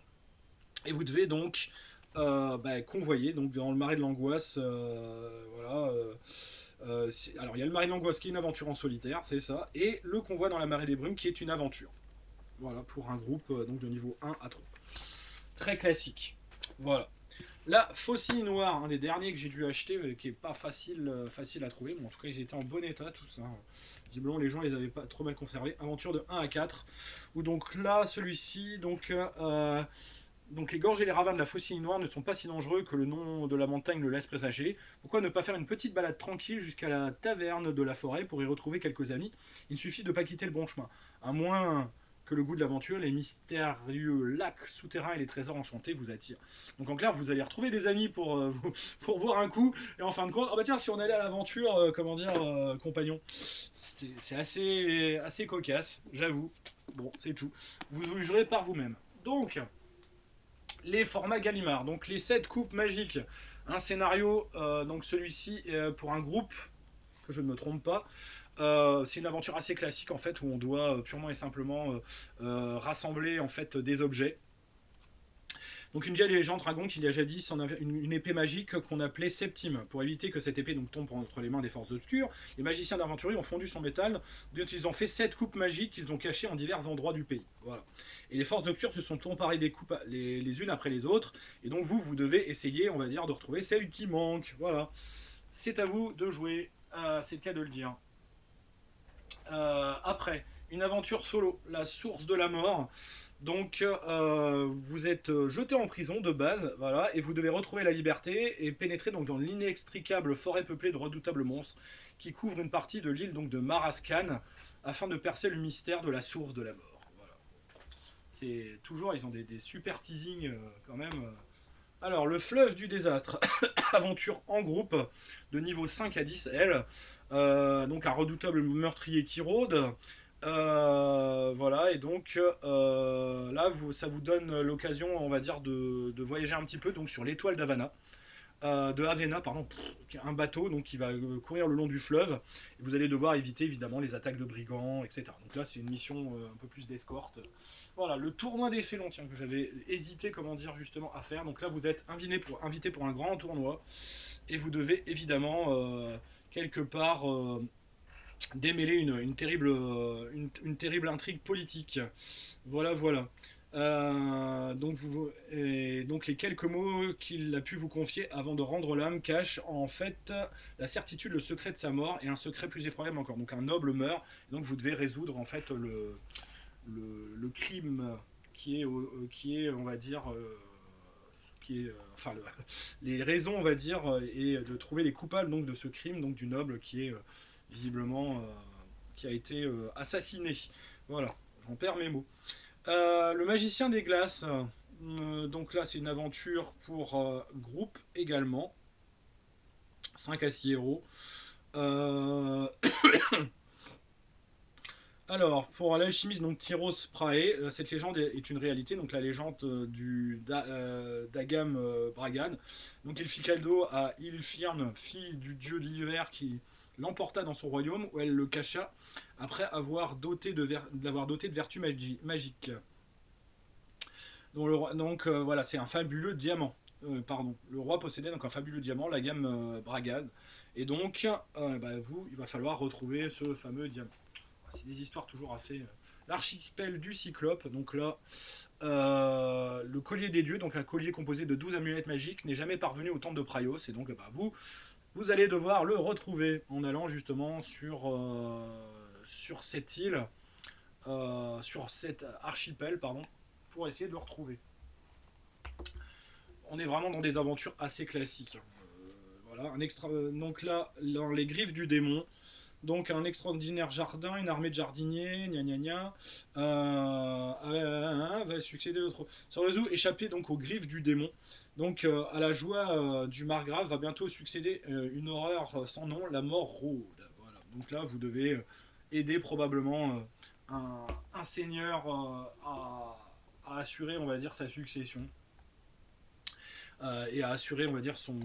Et vous devez donc bah, convoyer donc dans le marais de l'angoisse. Voilà. Alors il y a le marais de l'angoisse qui est une aventure en solitaire, c'est ça, et le convoi dans la marée des brumes qui est une aventure. Voilà, pour un groupe donc de niveau 1 à 3. Très classique. Voilà. La faucille noire, un des derniers que j'ai dû acheter, qui est pas facile à trouver, mais en tout cas ils étaient en bon état tous. Hein. Visiblement les gens les avaient pas trop mal conservés. Aventure de 1 à 4. Où donc là, celui-ci, donc les gorges et les ravins de la faucille noire ne sont pas si dangereux que le nom de la montagne le laisse présager. Pourquoi ne pas faire une petite balade tranquille jusqu'à la taverne de la forêt pour y retrouver quelques amis? Il suffit de ne pas quitter le bon chemin. À moins que le goût de l'aventure, les mystérieux lacs souterrains et les trésors enchantés vous attirent. Donc en clair, vous allez retrouver des amis pour boire un coup, et en fin de compte, oh bah tiens, si on allait à l'aventure, comment dire, compagnon, c'est assez cocasse, j'avoue. Bon, c'est tout. Vous jugerez par vous-même. Donc, les formats Gallimard, donc les 7 coupes magiques, un scénario, donc celui-ci pour un groupe, que je ne me trompe pas, c'est une aventure assez classique en fait où on doit purement et simplement rassembler en fait des objets. Donc une vieille légende raconte qu'il y a jadis une épée magique qu'on appelait Septime. Pour éviter que cette épée donc, tombe entre les mains des forces obscures, les magiciens d'aventuriers ont fondu son métal, dont ils ont fait 7 coupes magiques qu'ils ont cachées en divers endroits du pays. Voilà. Et les forces obscures se sont emparées des coupes les unes après les autres, et donc vous devez essayer, on va dire, de retrouver celle qui manque. Voilà. C'est à vous de jouer, c'est le cas de le dire. Après, une aventure solo, la source de la mort. Donc vous êtes jeté en prison de base, voilà, et vous devez retrouver la liberté et pénétrer donc dans l'inextricable forêt peuplée de redoutables monstres qui couvre une partie de l'île donc de Marascan afin de percer le mystère de la source de la mort. Voilà. C'est toujours, ils ont des super teasings quand même. Alors, le fleuve du désastre, aventure en groupe de niveau 5 à 10 L, donc un redoutable meurtrier qui rôde. Voilà, et donc là, ça vous donne l'occasion, on va dire, de voyager un petit peu donc, sur l'étoile d'Havana. De Havana, pardon, un bateau donc, qui va courir le long du fleuve. Et vous allez devoir éviter évidemment les attaques de brigands, etc. Donc là, c'est une mission un peu plus d'escorte. Voilà, le tournoi des félons, tiens, que j'avais hésité, comment dire, justement à faire. Donc là, vous êtes invité pour un grand tournoi. Et vous devez évidemment, quelque part, démêler une terrible intrigue politique. Voilà, voilà. Donc les quelques mots qu'il a pu vous confier avant de rendre l'âme cachent en fait la certitude, le secret de sa mort et un secret plus effroyable encore. Donc un noble meurt, donc vous devez résoudre en fait le crime qui est on va dire les raisons on va dire et de trouver les coupables donc de ce crime donc du noble qui est visiblement qui a été assassiné. Voilà, j'en perds mes mots. Le magicien des glaces. Donc là, c'est une aventure pour groupe également. 5 à 6 héros. Alors, pour l'alchimiste, donc Tyros Prae, cette légende est une réalité. Donc la légende d'Agam Bragan. Donc il fit cadeau à Ilfirne, fille du dieu de l'hiver, qui l'emporta dans son royaume où elle le cacha après l'avoir doté de vertus magiques. Donc voilà, c'est un fabuleux diamant. Le roi possédait donc un fabuleux diamant, la gamme Bragad. Et donc, il va falloir retrouver ce fameux diamant. C'est des histoires toujours assez. L'archipel du Cyclope, donc là, le collier des dieux, donc un collier composé de 12 amulettes magiques, n'est jamais parvenu au temple de Praios. Et donc, vous allez devoir le retrouver en allant justement sur cette île, sur cet archipel, pardon, pour essayer de le retrouver. On est vraiment dans des aventures assez classiques. Voilà, donc là, dans les griffes du démon, donc un extraordinaire jardin, une armée de jardiniers, va succéder l'autre. Sorezou échappé donc aux griffes du démon. Donc à la joie du margrave va bientôt succéder une horreur sans nom, la mort rôde. Voilà. Donc là, vous devez aider probablement un seigneur à assurer, on va dire, sa succession et à assurer, on va dire, son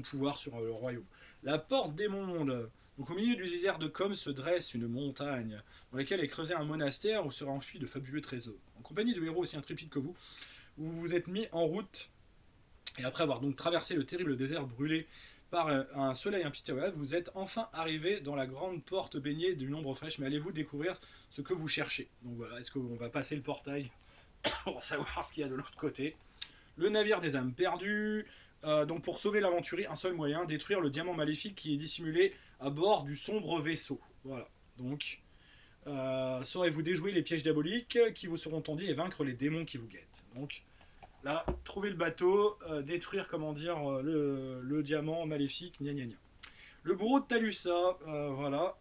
pouvoir sur le royaume. La porte des mondes. Donc au milieu du désert de Com se dresse une montagne dans laquelle est creusé un monastère où sera enfui de fabuleux trésors. En compagnie de héros aussi intrépides que vous vous êtes mis en route et après avoir donc traversé le terrible désert brûlé par un soleil impitoyable, vous êtes enfin arrivé dans la grande porte baignée d'une ombre fraîche. Mais allez-vous découvrir ce que vous cherchez? Donc voilà, est-ce qu'on va passer le portail pour savoir ce qu'il y a de l'autre côté? Le navire des âmes perdues. Donc pour sauver l'aventurier, un seul moyen, détruire le diamant maléfique qui est dissimulé à bord du sombre vaisseau. Voilà. Donc, saurez-vous déjouer les pièges diaboliques qui vous seront tendus et vaincre les démons qui vous guettent. Donc là, trouver le bateau, détruire, comment dire, le diamant maléfique, gna gna gna. Le bourreau de Talusa, voilà.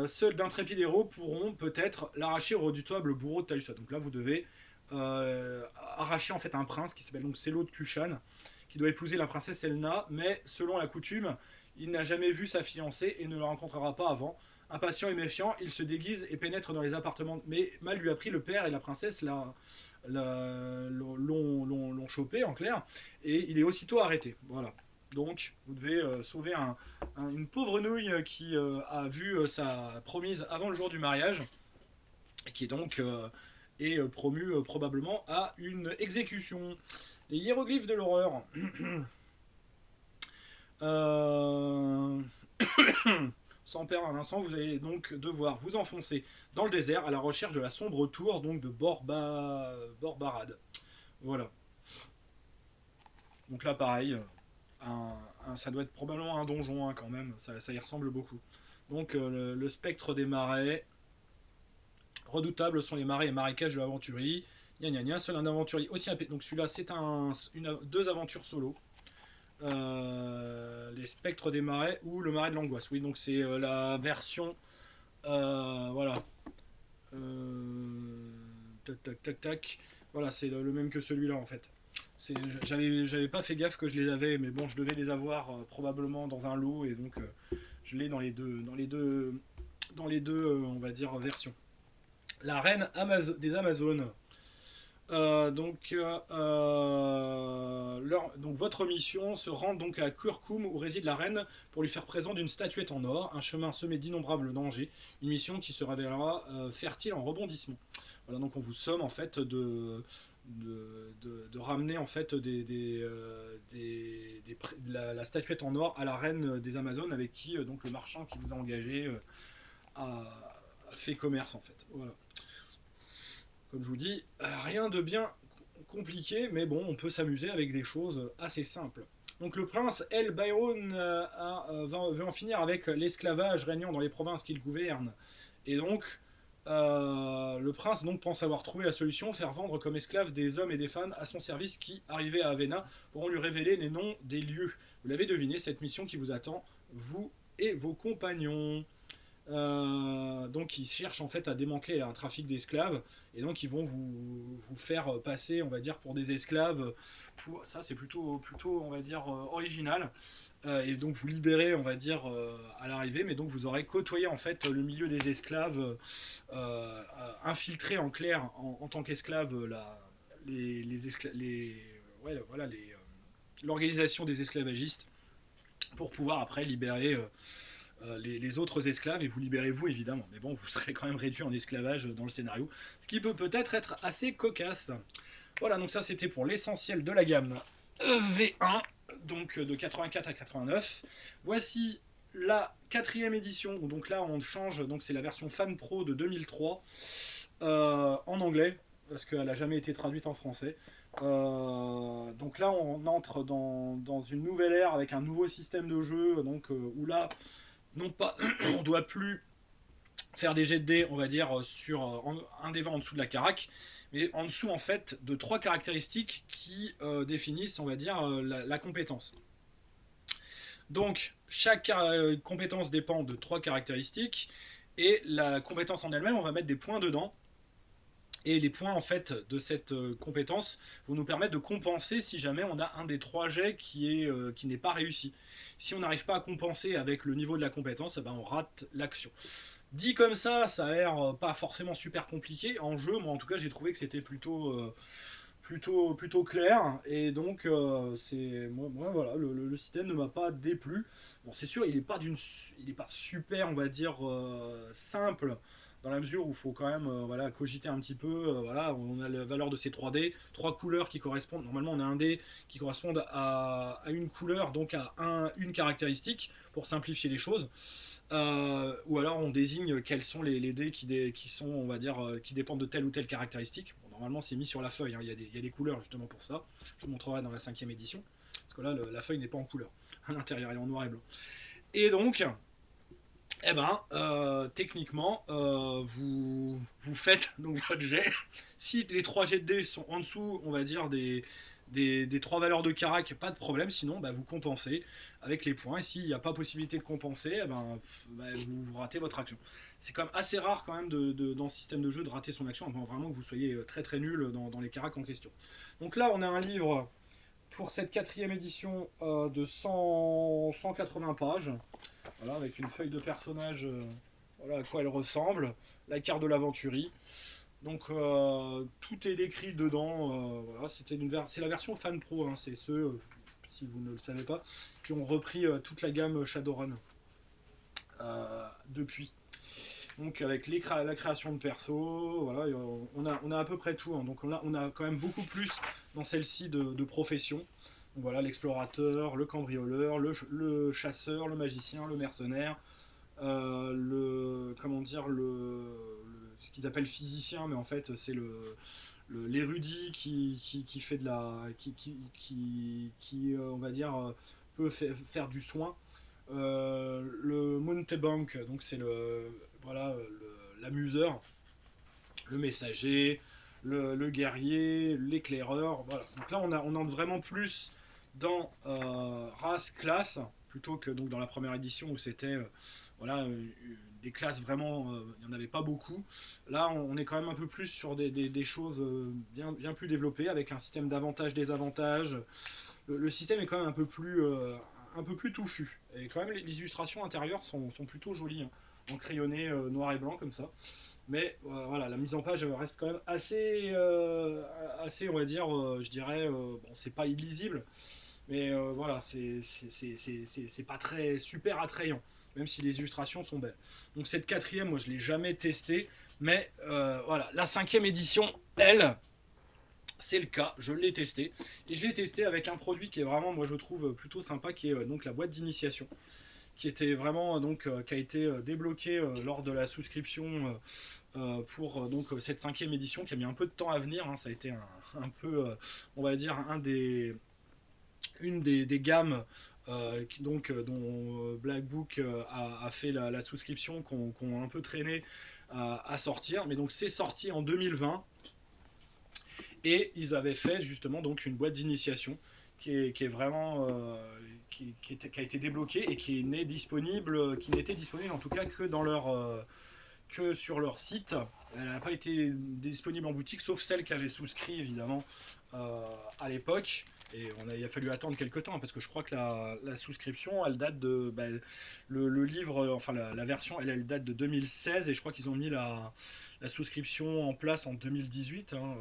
Seuls d'intrépides héros pourront peut-être l'arracher au redoutable bourreau de Talusa. Donc là, vous devez arracher en fait un prince qui s'appelle donc Célo de Kushan, qui doit épouser la princesse Elna, mais selon la coutume, il n'a jamais vu sa fiancée et ne la rencontrera pas avant. Impatient et méfiant, il se déguise et pénètre dans les appartements. Mais mal lui a pris, le père et la princesse l'ont chopé en clair, et il est aussitôt arrêté. Voilà. Donc, vous devez sauver une pauvre nouille qui a vu sa promise avant le jour du mariage, et qui est donc est promu probablement à une exécution. Les hiéroglyphes de l'horreur. Sans perdre un instant, vous allez donc devoir vous enfoncer dans le désert à la recherche de la sombre tour donc de Borbarad. Voilà. Donc là pareil, ça doit être probablement un donjon, hein, quand même, ça y ressemble beaucoup. Donc le spectre des marais, redoutables sont les marais et marécages de l'aventurie. Gna gna gna, seul un aventurier aussi donc celui-là c'est deux aventures solo. Les spectres des marais ou le marais de l'angoisse. Oui, donc c'est la version. Voilà. Tac, tac, tac, tac. Voilà, c'est le même que celui-là en fait. J'avais pas fait gaffe que je les avais, mais bon, je devais les avoir probablement dans un lot et donc je l'ai dans les deux, on va dire, versions. La reine des Amazones. Donc votre mission se rend donc à Kurkum où réside la reine pour lui faire présent d'une statuette en or, un chemin semé d'innombrables dangers, une mission qui se révélera fertile en rebondissements. Voilà, donc on vous somme en fait de ramener en fait la statuette en or à la reine des Amazones avec qui donc le marchand qui vous a engagé a fait commerce en fait. Voilà. Comme je vous dis, rien de bien compliqué, mais bon, on peut s'amuser avec des choses assez simples. Donc le prince El Byron veut en finir avec l'esclavage régnant dans les provinces qu'il gouverne. Et donc, le prince donc pense avoir trouvé la solution, faire vendre comme esclaves des hommes et des femmes à son service qui, arrivés à Avena, pourront lui révéler les noms des lieux. Vous l'avez deviné, cette mission qui vous attend, vous et vos compagnons. Donc ils cherchent en fait à démanteler un trafic d'esclaves et donc ils vont vous faire passer, on va dire, pour des esclaves. Ça c'est plutôt on va dire original. Et donc vous libérez, on va dire, à l'arrivée, mais donc vous aurez côtoyé en fait le milieu des esclaves, infiltré en clair en tant qu'esclave l'organisation des esclavagistes pour pouvoir après libérer les autres esclaves et vous libérez vous évidemment. Mais bon, vous serez quand même réduit en esclavage dans le scénario, ce qui peut peut-être être assez cocasse. Voilà, donc ça c'était pour l'essentiel de la gamme V1, donc de 84 à 89. Voici la 4e édition, donc là on change, donc c'est la version Fan Pro de 2003 en anglais, parce qu'elle n'a jamais été traduite en français. Donc là on entre dans une nouvelle ère avec un nouveau système de jeu, donc où là non pas on doit plus faire des jets de dés, on va dire, sur un des vents en dessous de la carac, mais en dessous en fait de 3 caractéristiques qui définissent, on va dire, la compétence. Donc chaque compétence dépend de 3 caractéristiques et la compétence en elle-même, on va mettre des points dedans. Et les points en fait de cette compétence vont nous permettre de compenser si jamais on a un des 3 jets qui n'est pas réussi. Si on n'arrive pas à compenser avec le niveau de la compétence, on rate l'action. Dit comme ça a l'air pas forcément super compliqué. En jeu, moi en tout cas j'ai trouvé que c'était plutôt clair. Et donc moi voilà, le système ne m'a pas déplu. Bon, c'est sûr, il n'est pas super, on va dire, simple, dans la mesure où il faut quand même cogiter un petit peu. Voilà, on a la valeur de ces 3D, 3 couleurs qui correspondent. Normalement, on a un dé qui correspond à une couleur, donc à une caractéristique, pour simplifier les choses. Ou alors on désigne quels sont les dés qui sont, on va dire, qui dépendent de telle ou telle caractéristique. Bon, normalement, c'est mis sur la feuille, hein. Il y a des couleurs justement pour ça. Je vous montrerai dans la 5e édition. Parce que là, la feuille n'est pas en couleur. À l'intérieur, elle est en noir et blanc. Et donc, techniquement, vous faites donc votre jet. Si les 3 jets de dés sont en dessous, on va dire, des 3 valeurs de carac, pas de problème. Sinon, vous compensez avec les points. Et s'il n'y a pas possibilité de compenser, vous ratez votre action. C'est quand même assez rare quand même dans ce système de jeu de rater son action, avant vraiment que vous soyez très très nul dans les caracs en question. Donc là, on a un livre pour cette 4e édition de 180 pages. Voilà, avec une feuille de personnage, voilà à quoi elle ressemble, la carte de l'aventurie. Donc tout est décrit dedans. Voilà, c'est la version Fan Pro, hein, c'est ceux, si vous ne le savez pas, qui ont repris toute la gamme Shadowrun depuis. Donc avec la création de perso, voilà, on a à peu près tout, hein. Donc on a quand même beaucoup plus dans celle-ci de profession. Donc voilà, l'explorateur, le cambrioleur, le chasseur, le magicien, le mercenaire, ce qu'ils appellent physicien, mais en fait c'est l'érudit qui fait de la, qui on va dire peut faire du soin. Le mountebank, donc c'est voilà, l'amuseur, le messager, le guerrier, l'éclaireur. Voilà. Donc là, on entre vraiment plus dans race, classe, plutôt que donc, dans la première édition où c'était voilà, des classes vraiment, il n'y en avait pas beaucoup. Là, on est quand même un peu plus sur des choses bien plus développées, avec un système d'avantages, désavantages. Le système est quand même un peu plus touffu. Et quand même, les illustrations intérieures sont plutôt jolies, hein, en crayonné noir et blanc comme ça. Mais voilà, la mise en page reste quand même assez, on va dire, je dirais, bon, c'est pas illisible, mais voilà, c'est pas très super attrayant, même si les illustrations sont belles. Donc cette quatrième, moi je l'ai jamais testée, mais voilà, la cinquième édition, elle, c'est le cas, je l'ai testé. Et je l'ai testé avec un produit qui est vraiment, moi je trouve, plutôt sympa, qui est donc la boîte d'initiation, qui était vraiment donc qui a été débloqué lors de la souscription pour donc cette cinquième édition, qui a mis un peu de temps à venir, hein. Ça a été un peu, on va dire, une des gammes dont Black Book a fait la souscription, qu'on a un peu traîné à sortir. Mais donc c'est sorti en 2020. Et ils avaient fait justement donc une boîte d'initiation qui est vraiment qui a été débloquée et qui n'était disponible en tout cas que sur leur site. Elle n'a pas été disponible en boutique, sauf celle qui avait souscrit évidemment à l'époque. Et il a fallu attendre quelques temps, parce que je crois que la souscription, elle date de le livre, enfin la version, elle date de 2016, et je crois qu'ils ont mis la souscription en place en 2018, hein,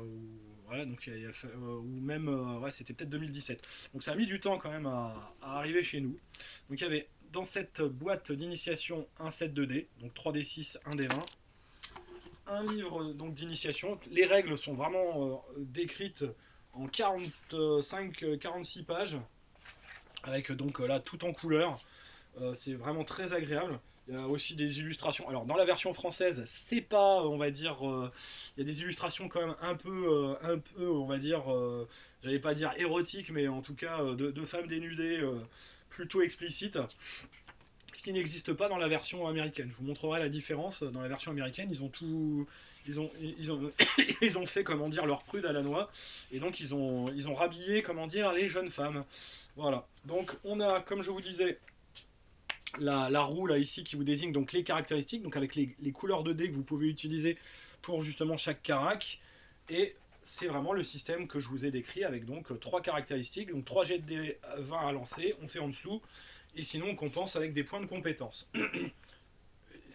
voilà, donc ou même ouais, c'était peut-être 2017. Donc ça a mis du temps quand même à arriver chez nous. Donc il y avait dans cette boîte d'initiation un set 2D, donc 3D6, 1D20, un livre donc d'initiation. Les règles sont vraiment décrites en 45-46 pages, avec donc là tout en couleur. C'est vraiment très agréable. Il y a aussi des illustrations. Alors dans la version française, c'est pas, on va dire, il y a des illustrations quand même un peu, on va dire, j'allais pas dire érotiques, mais en tout cas de femmes dénudées, plutôt explicites, qui n'existe pas dans la version américaine. Je vous montrerai la différence. Dans la version américaine, ils ont tout, ils ont fait, comment dire, leur prude à la noix, et donc ils ont rhabillé, comment dire, les jeunes femmes. Voilà. Donc on a, comme je vous disais, la roue là ici qui vous désigne donc les caractéristiques, donc avec les couleurs de dés que vous pouvez utiliser pour justement chaque carac. Et c'est vraiment le système que je vous ai décrit, avec donc 3 caractéristiques, donc 3 jets de dés 20 à lancer, on fait en dessous, et sinon on compense avec des points de compétence.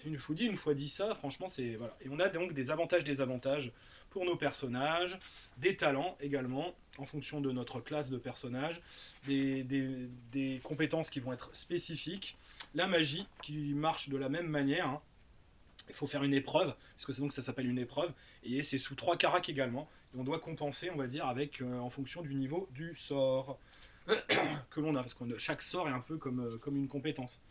Une fois dit ça, franchement c'est voilà. Et on a donc des avantages, désavantages pour nos personnages, des talents également en fonction de notre classe de personnage, des compétences qui vont être spécifiques, la magie qui marche de la même manière, hein. Il faut faire une épreuve, parce que donc ça s'appelle une épreuve, et c'est sous 3 caracs également. Et on doit compenser, on va dire, avec en fonction du niveau du sort que l'on a, parce que chaque sort est un peu comme une compétence.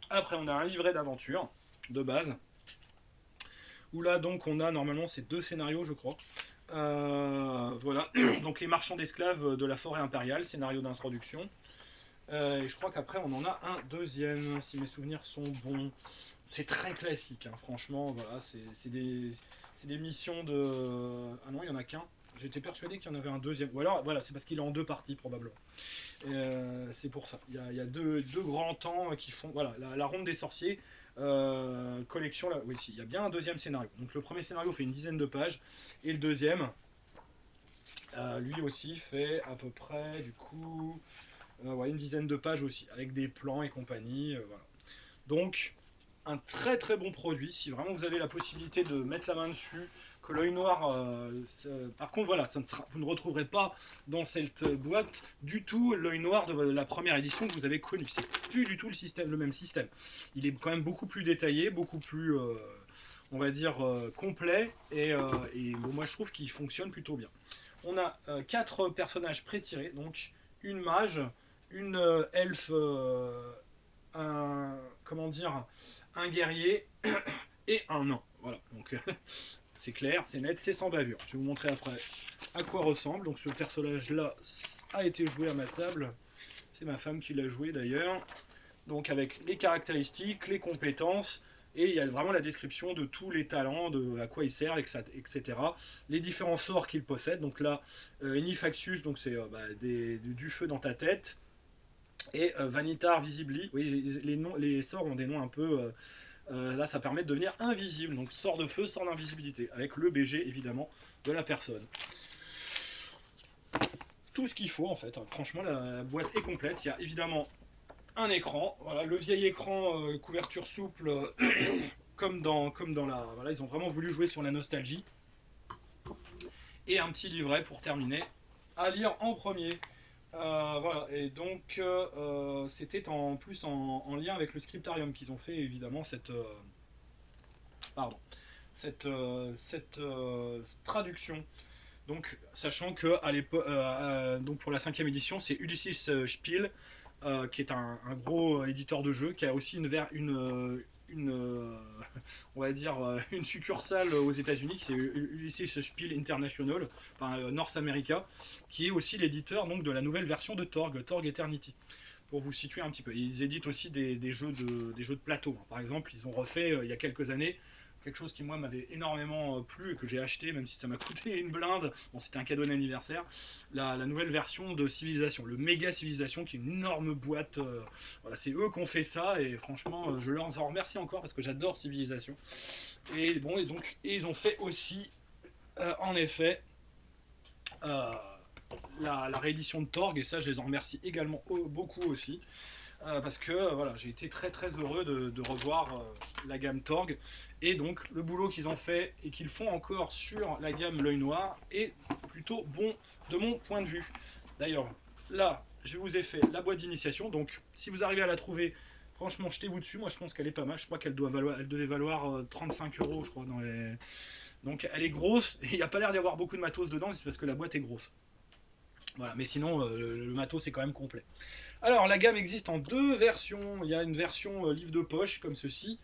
Après, on a un livret d'aventure de base, où là donc on a normalement ces 2 scénarios, je crois. Voilà, donc les marchands d'esclaves de la forêt impériale, scénario d'introduction. Et je crois qu'après on en a un deuxième, si mes souvenirs sont bons. C'est très classique, hein, franchement, voilà, c'est des missions de... Ah non, il n'y en a qu'un. J'étais persuadé qu'il y en avait un deuxième. Ou alors, voilà, c'est parce qu'il est en 2 parties, probablement. C'est pour ça. Il y a deux grands temps qui font... Voilà, la ronde des sorciers, collection, là, oui, si, il y a bien un deuxième scénario. Donc le premier scénario fait une dizaine de pages, et le deuxième, lui aussi, fait à peu près, du coup... ouais, une dizaine de pages aussi, avec des plans et compagnie, voilà. Donc, un très très bon produit, si vraiment vous avez la possibilité de mettre la main dessus, que l'œil noir, par contre voilà, vous ne retrouverez pas dans cette boîte du tout l'œil noir de la première édition que vous avez connu. C'est plus du tout le même système. Il est quand même beaucoup plus détaillé, beaucoup plus, on va dire, complet, et bon, moi je trouve qu'il fonctionne plutôt bien. On a 4 personnages pré-tirés, donc une mage, une elfe, comment dire, un guerrier et un nain. Voilà, donc c'est clair, c'est net, c'est sans bavure. Je vais vous montrer après à quoi ressemble. Donc ce personnage là a été joué à ma table C'est ma femme qui l'a joué d'ailleurs. Donc avec les caractéristiques, les compétences, et il y a vraiment la description de tous les talents, de à quoi il sert, etc. Les différents sorts qu'il possède. Donc là, Enifaxius, donc c'est du feu dans ta tête. Et Vanitar Visibli, oui, les sorts ont des noms un peu. Là, ça permet de devenir invisible. Donc sort de feu, sort d'invisibilité. Avec le BG évidemment de la personne. Tout ce qu'il faut en fait. Franchement, la boîte est complète. Il y a évidemment un écran, voilà, le vieil écran, couverture souple, comme dans la. Voilà, ils ont vraiment voulu jouer sur la nostalgie. Et un petit livret pour terminer, à lire en premier. Voilà, et donc c'était en plus en lien avec le scriptarium qu'ils ont fait évidemment cette traduction. Donc, sachant que à l'époque, donc pour la 5e édition, c'est Ulysses Spiel, qui est un gros éditeur de jeux, qui a aussi on va dire une succursale aux États-Unis, c'est Ulysses Spiel International, enfin North America, qui est aussi l'éditeur donc de la nouvelle version de Torg Eternity. Pour vous situer un petit peu, ils éditent aussi des jeux de plateau. Par exemple, ils ont refait il y a quelques années quelque chose qui moi m'avait énormément plu et que j'ai acheté, même si ça m'a coûté une blinde. Bon, c'était un cadeau d'anniversaire. La nouvelle version de Civilization, le Méga Civilization, qui est une énorme boîte. Voilà, c'est eux qui ont fait ça et franchement, je leur en remercie encore parce que j'adore Civilization. Et bon, et ils ont fait aussi, en effet, la réédition de Torg, et ça, je les en remercie également beaucoup aussi. Parce que voilà, j'ai été très très heureux de revoir la gamme Torg, et donc le boulot qu'ils ont fait et qu'ils font encore sur la gamme L'Œil Noir est plutôt bon de mon point de vue. D'ailleurs, là, je vous ai fait la boîte d'initiation, donc si vous arrivez à la trouver, franchement, jetez-vous dessus. Moi, je pense qu'elle est pas mal. Je crois qu'elle devait valoir 35 euros, je crois. Donc, elle est grosse, et il n'y a pas l'air d'y avoir beaucoup de matos dedans, c'est parce que la boîte est grosse. Voilà, mais sinon, le matos est quand même complet. Alors, la gamme existe en deux versions. Il y a une version livre de poche, comme ceci,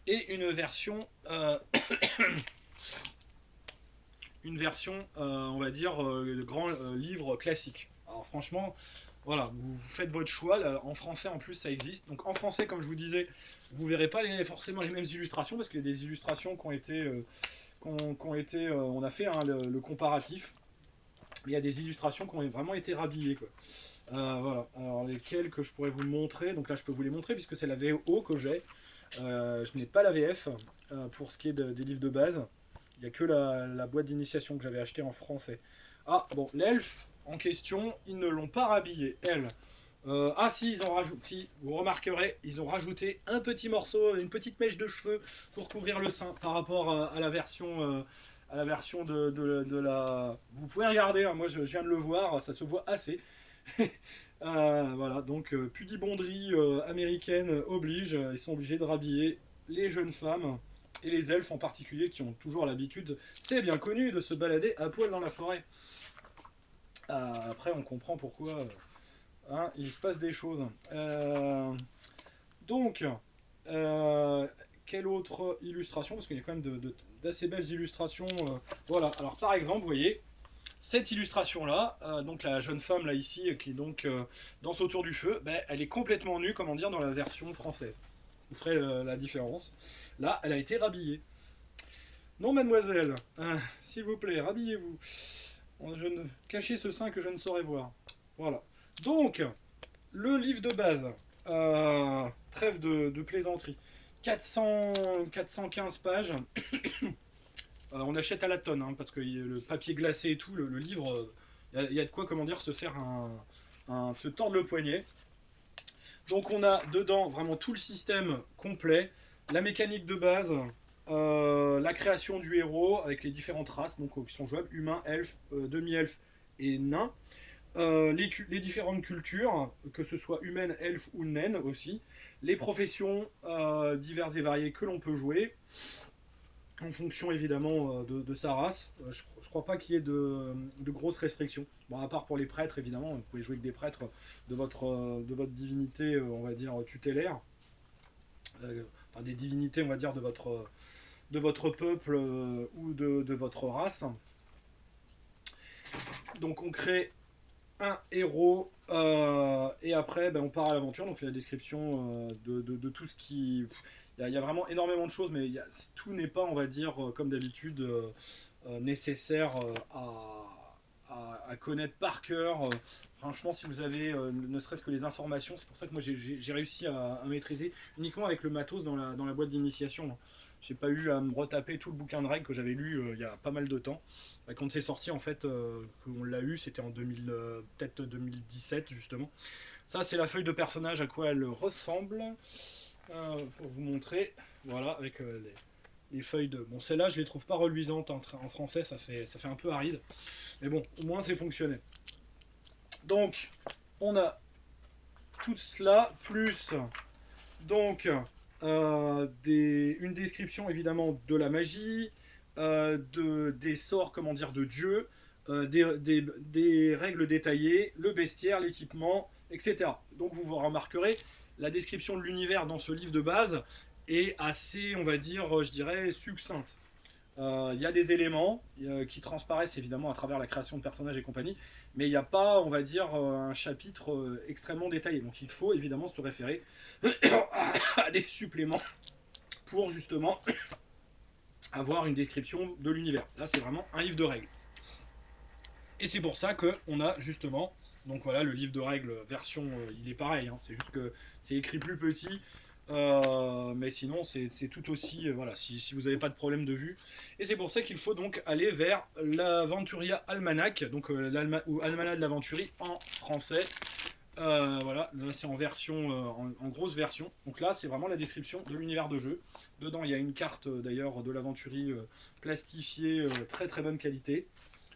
et une version, on va dire, grand livre classique. Alors, franchement, voilà, vous faites votre choix. Là, en français, en plus, ça existe. Donc, en français, comme je vous disais, vous ne verrez pas forcément les mêmes illustrations, parce qu'il y a des illustrations qui ont été... on a fait le comparatif. Il y a des illustrations qui ont vraiment été rhabillées, quoi. Voilà. Alors lesquelles que je pourrais vous montrer. Donc là, je peux vous les montrer puisque c'est la VO que j'ai. Je n'ai pas la VF pour ce qui est des livres de base. Il n'y a que la boîte d'initiation que j'avais achetée en français. Ah, bon, l'elfe en question, ils ne l'ont pas rhabillé, elle. Si, ils ont rajouté, si, vous remarquerez, ils ont rajouté un petit morceau, une petite mèche de cheveux pour couvrir le sein par rapport à la version... à la version de la... Vous pouvez regarder, hein, moi je viens de le voir, ça se voit assez. Voilà, donc pudibonderie américaine oblige, ils sont obligés de rhabiller les jeunes femmes, et les elfes en particulier, qui ont toujours l'habitude, c'est bien connu, de se balader à poil dans la forêt. Après, on comprend pourquoi il se passe des choses. Donc, quelle autre illustration, parce qu'il y a quand même d'assez belles illustrations. Voilà, alors par exemple, vous voyez, cette illustration-là, donc la jeune femme là ici, qui donc danse autour du feu, elle est complètement nue, comment dire, dans la version française. Vous ferez la différence. Là, elle a été rhabillée. Non, mademoiselle, s'il vous plaît, rhabillez-vous. Cachez ce sein que je ne saurais voir. Voilà. Donc, le livre de base, trêve de plaisanterie. 415 pages. On achète à la tonne, hein, parce que le papier glacé et tout, le livre, il y a de quoi, comment dire, se faire se tordre le poignet. Donc on a dedans vraiment tout le système complet, la mécanique de base, la création du héros avec les différentes races donc, qui sont jouables, humains, elfes, demi-elfes et nains. Les différentes cultures, que ce soit humaines, elfes ou naines aussi, les professions diverses et variées que l'on peut jouer, en fonction évidemment de sa race. Je crois pas qu'il y ait de grosses restrictions. Bon, à part pour les prêtres évidemment, vous pouvez jouer avec des prêtres de votre divinité, on va dire tutélaire, enfin des divinités on va dire de votre peuple ou de votre race. Donc on crée un héros Et après, ben, on part à l'aventure. Donc la description de tout ce qui... Il y a vraiment énormément de choses, mais tout n'est pas, on va dire, comme d'habitude, nécessaire à connaître par cœur. Franchement, si vous avez ne serait-ce que les informations, c'est pour ça que moi j'ai réussi à maîtriser uniquement avec le matos dans la boîte d'initiation. J'ai pas eu à me retaper tout le bouquin de règles que j'avais lu il y a pas mal de temps. Bah, quand c'est sorti, en fait, on l'a eu, c'était en 2000, peut-être 2017 justement. Ça, c'est la feuille de personnage, à quoi elle ressemble. Pour vous montrer, voilà, avec les feuilles de... Bon, celles-là, je les trouve pas reluisantes en français, ça fait un peu aride. Mais bon, au moins c'est fonctionnel. Donc, on a tout cela, plus donc une description évidemment de la magie, des sorts, comment dire, de Dieu, des règles détaillées, le bestiaire, l'équipement, etc. Donc vous remarquerez, la description de l'univers dans ce livre de base est assez, on va dire, je dirais, succincte. Il y a des éléments qui transparaissent évidemment à travers la création de personnages et compagnie, mais il n'y a pas, on va dire, un chapitre extrêmement détaillé. Donc il faut évidemment se référer à des suppléments pour justement avoir une description de l'univers. Là, c'est vraiment un livre de règles. Et c'est pour ça qu'on a justement, donc voilà, le livre de règles version, il est pareil, hein, c'est juste que c'est écrit plus petit, mais sinon c'est tout aussi, voilà, si vous n'avez pas de problème de vue. Et c'est pour ça qu'il faut donc aller vers l'Aventuria Almanac, donc ou Almanach de l'Aventurie en français. Voilà, là c'est en version, en grosse version. Donc là c'est vraiment la description de l'univers de jeu. Dedans il y a une carte d'ailleurs de l'Aventurie plastifiée, très très bonne qualité.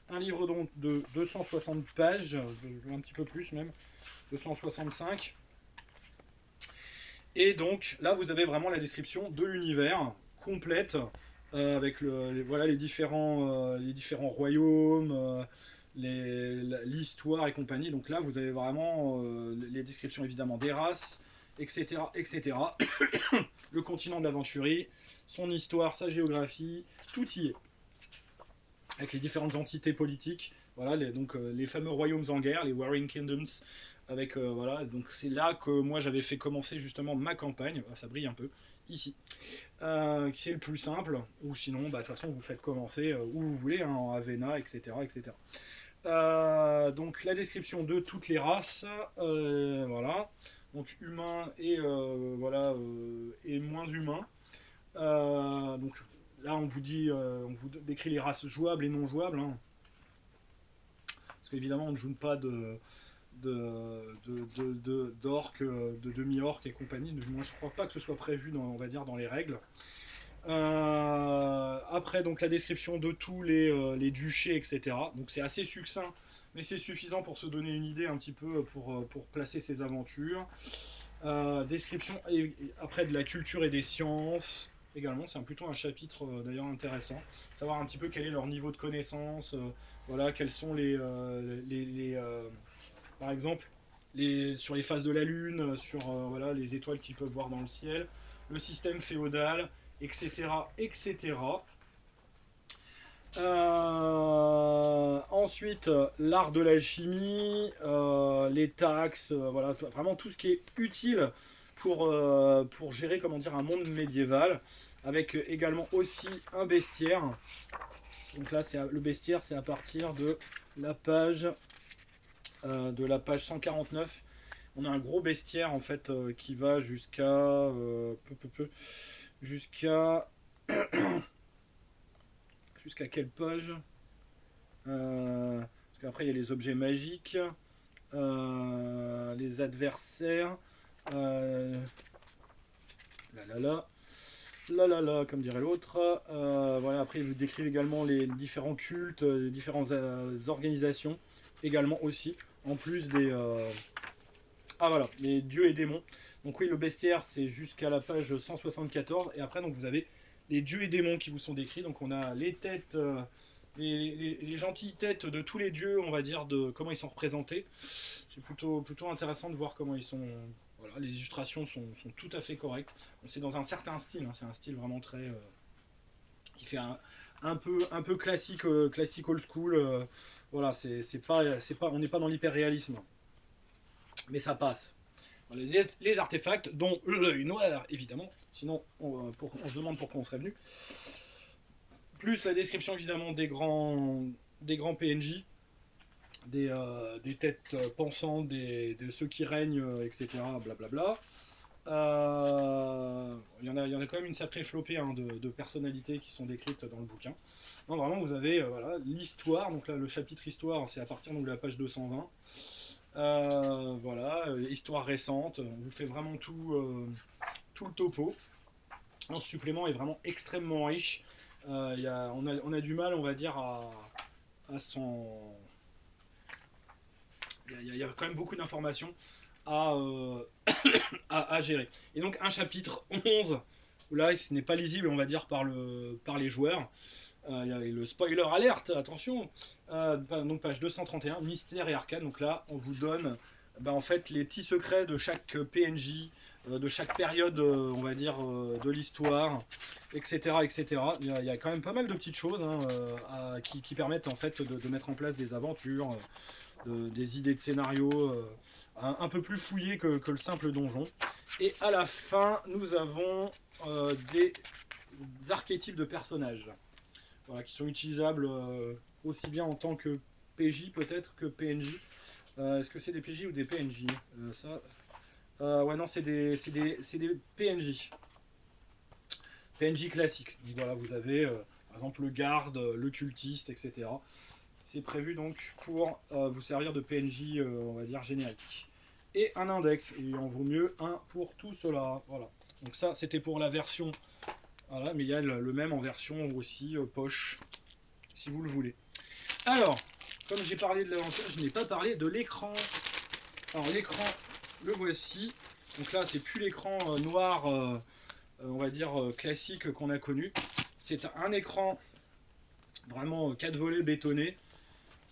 Un livre donc de 260 pages, un petit peu plus même, 265. Et donc là vous avez vraiment la description de l'univers complète, avec voilà, les différents royaumes, l'histoire et compagnie. Donc là vous avez vraiment les descriptions évidemment des races, etc. etc. Le continent de l'aventurie, son histoire, sa géographie, tout y est. Avec les différentes entités politiques, voilà, les fameux royaumes en guerre, les Warring Kingdoms, avec voilà, donc c'est là que moi j'avais fait commencer justement ma campagne, ça brille un peu ici, qui est le plus simple, ou sinon, bah, de toute façon vous faites commencer où vous voulez, hein, en Avena, etc. etc. Donc la description de toutes les races, voilà, donc humains et voilà, et moins humains. Donc là, on vous dit, on vous décrit les races jouables et non jouables, hein. Parce qu'évidemment, on ne joue pas d'orques, de demi-orques et compagnie. Moi, je ne crois pas que ce soit prévu, on va dire, dans les règles. Après, donc la description de tous les duchés, etc. Donc c'est assez succinct, mais c'est suffisant pour se donner une idée un petit peu pour placer ses aventures. Description après de la culture et des sciences également, c'est plutôt un chapitre d'ailleurs intéressant, savoir un petit peu quel est leur niveau de connaissance, voilà, quels sont par exemple sur les phases de la lune, sur voilà, les étoiles qu'ils peuvent voir dans le ciel, le système féodal, etc. etc. Ensuite, l'art de l'alchimie, les taxes, voilà, vraiment tout ce qui est utile pour gérer, comment dire, un monde médiéval, avec également aussi un bestiaire. Donc là, le bestiaire, c'est à partir de la page 149. On a un gros bestiaire en fait qui va jusqu'à jusqu'à jusqu'à quelle page? Parce qu'après il y a les objets magiques, les adversaires, la, comme dirait l'autre. Voilà, après, ils vous décrivent également les différents cultes, les différentes organisations, également aussi, en plus des. Ah voilà, les dieux et démons. Donc, oui, le bestiaire, c'est jusqu'à la page 174. Et après, donc, vous avez les dieux et démons qui vous sont décrits. Donc, on a les têtes. Les gentilles têtes de tous les dieux, on va dire, de comment ils sont représentés. C'est plutôt intéressant de voir comment ils sont. Voilà, les illustrations sont tout à fait correctes. C'est dans un certain style, hein, c'est un style vraiment très. Qui fait un peu classique old school. Voilà, c'est pas, on n'est pas dans l'hyper-réalisme. mais ça passe. Les artefacts, dont l'œil noir, évidemment, sinon on se demande pourquoi on serait venu. Plus la description, évidemment, des grands PNJ, des têtes pensantes, de ceux qui règnent, etc. Blablabla. Il y en a quand même une sacrée flopée hein, de personnalités qui sont décrites dans le bouquin. Non, vraiment, vous avez voilà, l'histoire. Donc là, le chapitre histoire, c'est à partir donc, de la page 220. Voilà, histoire récente. On vous fait vraiment tout le topo. Ce supplément est vraiment extrêmement riche. On a du mal, on va dire, à son... Il y a quand même beaucoup d'informations à gérer. Et donc un chapitre 11, où là ce n'est pas lisible on va dire par les joueurs. Il y a le spoiler alerte, attention. Donc page 231, mystère et arcane. Donc là on vous donne en fait les petits secrets de chaque PNJ, de chaque période on va dire de l'histoire, etc. etc. Il y a quand même pas mal de petites choses hein, qui permettent en fait de mettre en place des aventures, des idées de scénario un peu plus fouillées que le simple donjon. Et à la fin, nous avons des archétypes de personnages voilà, qui sont utilisables aussi bien en tant que PJ peut-être que PNJ. Est-ce que c'est des PJ ou des PNJ ouais, non, c'est des PNJ. PNJ classiques. Donc voilà, vous avez par exemple le garde, le cultiste, etc. C'est prévu donc pour vous servir de PNJ, on va dire, générique. Et un index, et il en vaut mieux un pour tout cela. Voilà. Donc ça, c'était pour la version, voilà, mais il y a le même en version aussi poche, si vous le voulez. Alors, comme j'ai parlé de l'aventure, je n'ai pas parlé de l'écran. Alors l'écran, le voici. Donc là, c'est plus l'écran noir, on va dire, classique qu'on a connu. C'est un écran vraiment 4 volets bétonné.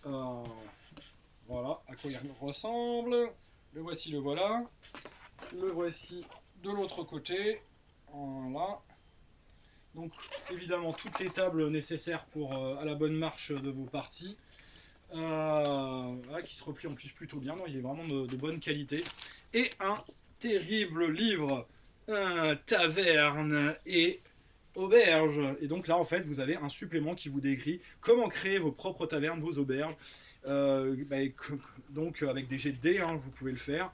Voilà à quoi il ressemble. Le voici, le voilà. Le voici de l'autre côté. Voilà. Donc évidemment toutes les tables nécessaires pour à la bonne marche de vos parties. Voilà, qui se replie en plus plutôt bien. Donc, il est vraiment de bonne qualité. Et un terrible livre, Taverne et auberge. Et donc là en fait vous avez un supplément qui vous décrit comment créer vos propres tavernes, vos auberges. Donc avec des jets de dés, hein, vous pouvez le faire.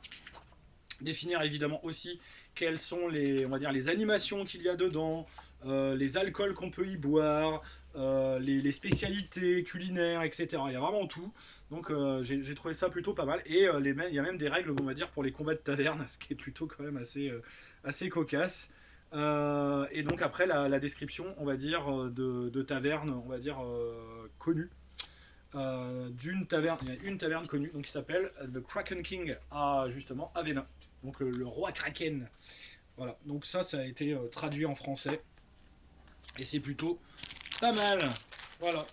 Définir évidemment aussi quelles sont on va dire, les animations qu'il y a dedans, les alcools qu'on peut y boire, les spécialités culinaires, etc. Il y a vraiment tout. Donc j'ai trouvé ça plutôt pas mal. Et il y a même des règles, on va dire, pour les combats de taverne, ce qui est plutôt quand même assez cocasse. Et donc après la description, on va dire, de taverne, on va dire, connue. D'une taverne, il y a une taverne connue donc qui s'appelle The Kraken King à justement Avena, donc le roi Kraken. Voilà, donc ça a été traduit en français et c'est plutôt pas mal. Voilà.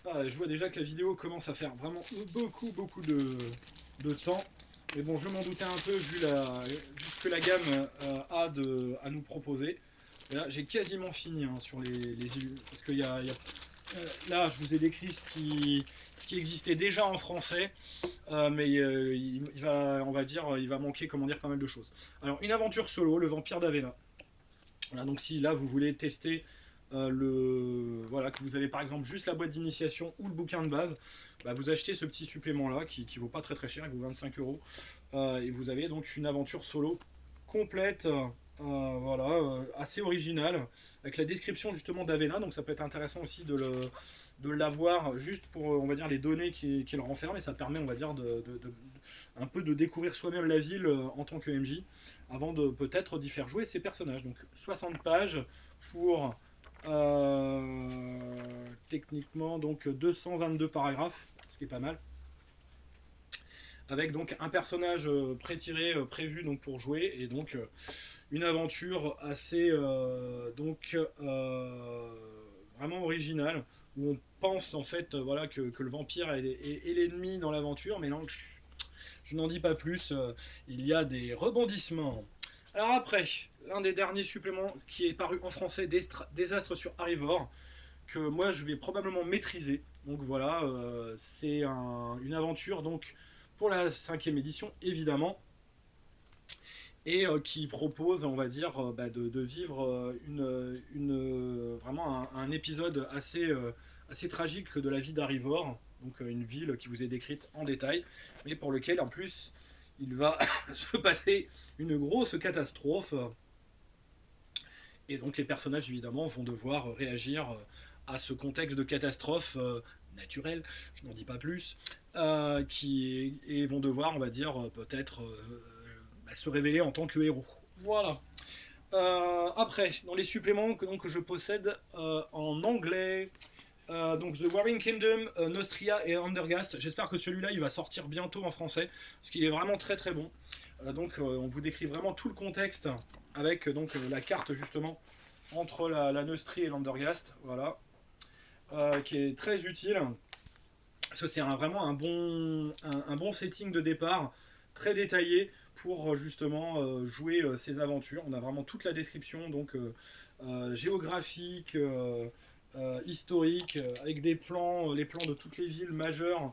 Je vois déjà que la vidéo commence à faire vraiment beaucoup de temps. Mais bon, je m'en doutais un peu vu ce que la gamme a à nous proposer. Et là, j'ai quasiment fini hein, sur les parce qu'il y a là, je vous ai décrit ce qui existait déjà en français, mais il va, on va dire, il va manquer, comment dire, pas mal de choses. Alors, une aventure solo, le vampire d'Avena. Voilà, donc si là vous voulez tester voilà, que vous avez par exemple juste la boîte d'initiation ou le bouquin de base, vous achetez ce petit supplément là qui vaut pas très cher, il vaut 25 €, et vous avez donc une aventure solo complète. Voilà, assez original avec la description justement d'Avena, donc ça peut être intéressant aussi de l'avoir juste pour on va dire les données qu'il renferme, et ça permet on va dire un peu de découvrir soi-même la ville en tant que MJ avant de peut-être d'y faire jouer ses personnages. Donc 60 pages pour techniquement donc 222 paragraphes, ce qui est pas mal, avec donc un personnage pré-tiré prévu donc pour jouer, et donc une aventure assez vraiment originale, où on pense en fait voilà, que le vampire est l'ennemi dans l'aventure, mais non, je n'en dis pas plus, il y a des rebondissements. Alors après, l'un des derniers suppléments qui est paru en français, Désastre sur Arivor, que moi je vais probablement maîtriser. Donc voilà, c'est une aventure donc pour la 5e édition évidemment, et qui propose, on va dire, de vivre vraiment un épisode assez tragique de la vie d'Arivor, donc une ville qui vous est décrite en détail, mais pour lequel en plus il va se passer une grosse catastrophe, et donc les personnages évidemment vont devoir réagir à ce contexte de catastrophe naturelle, je n'en dis pas plus, et vont devoir, on va dire, peut-être se révéler en tant que héros. Voilà. Après, dans les suppléments que je possède en anglais, donc The Warring Kingdom, Nostria et Undergast. J'espère que celui-là il va sortir bientôt en français, parce qu'il est vraiment très très bon. On vous décrit vraiment tout le contexte avec la carte justement entre la Nostrie et l'Undergast, voilà, qui est très utile. Parce que c'est vraiment un bon setting de départ, très détaillé pour justement jouer ces aventures. On a vraiment toute la description géographique, historique, avec des plans, les plans de toutes les villes majeures,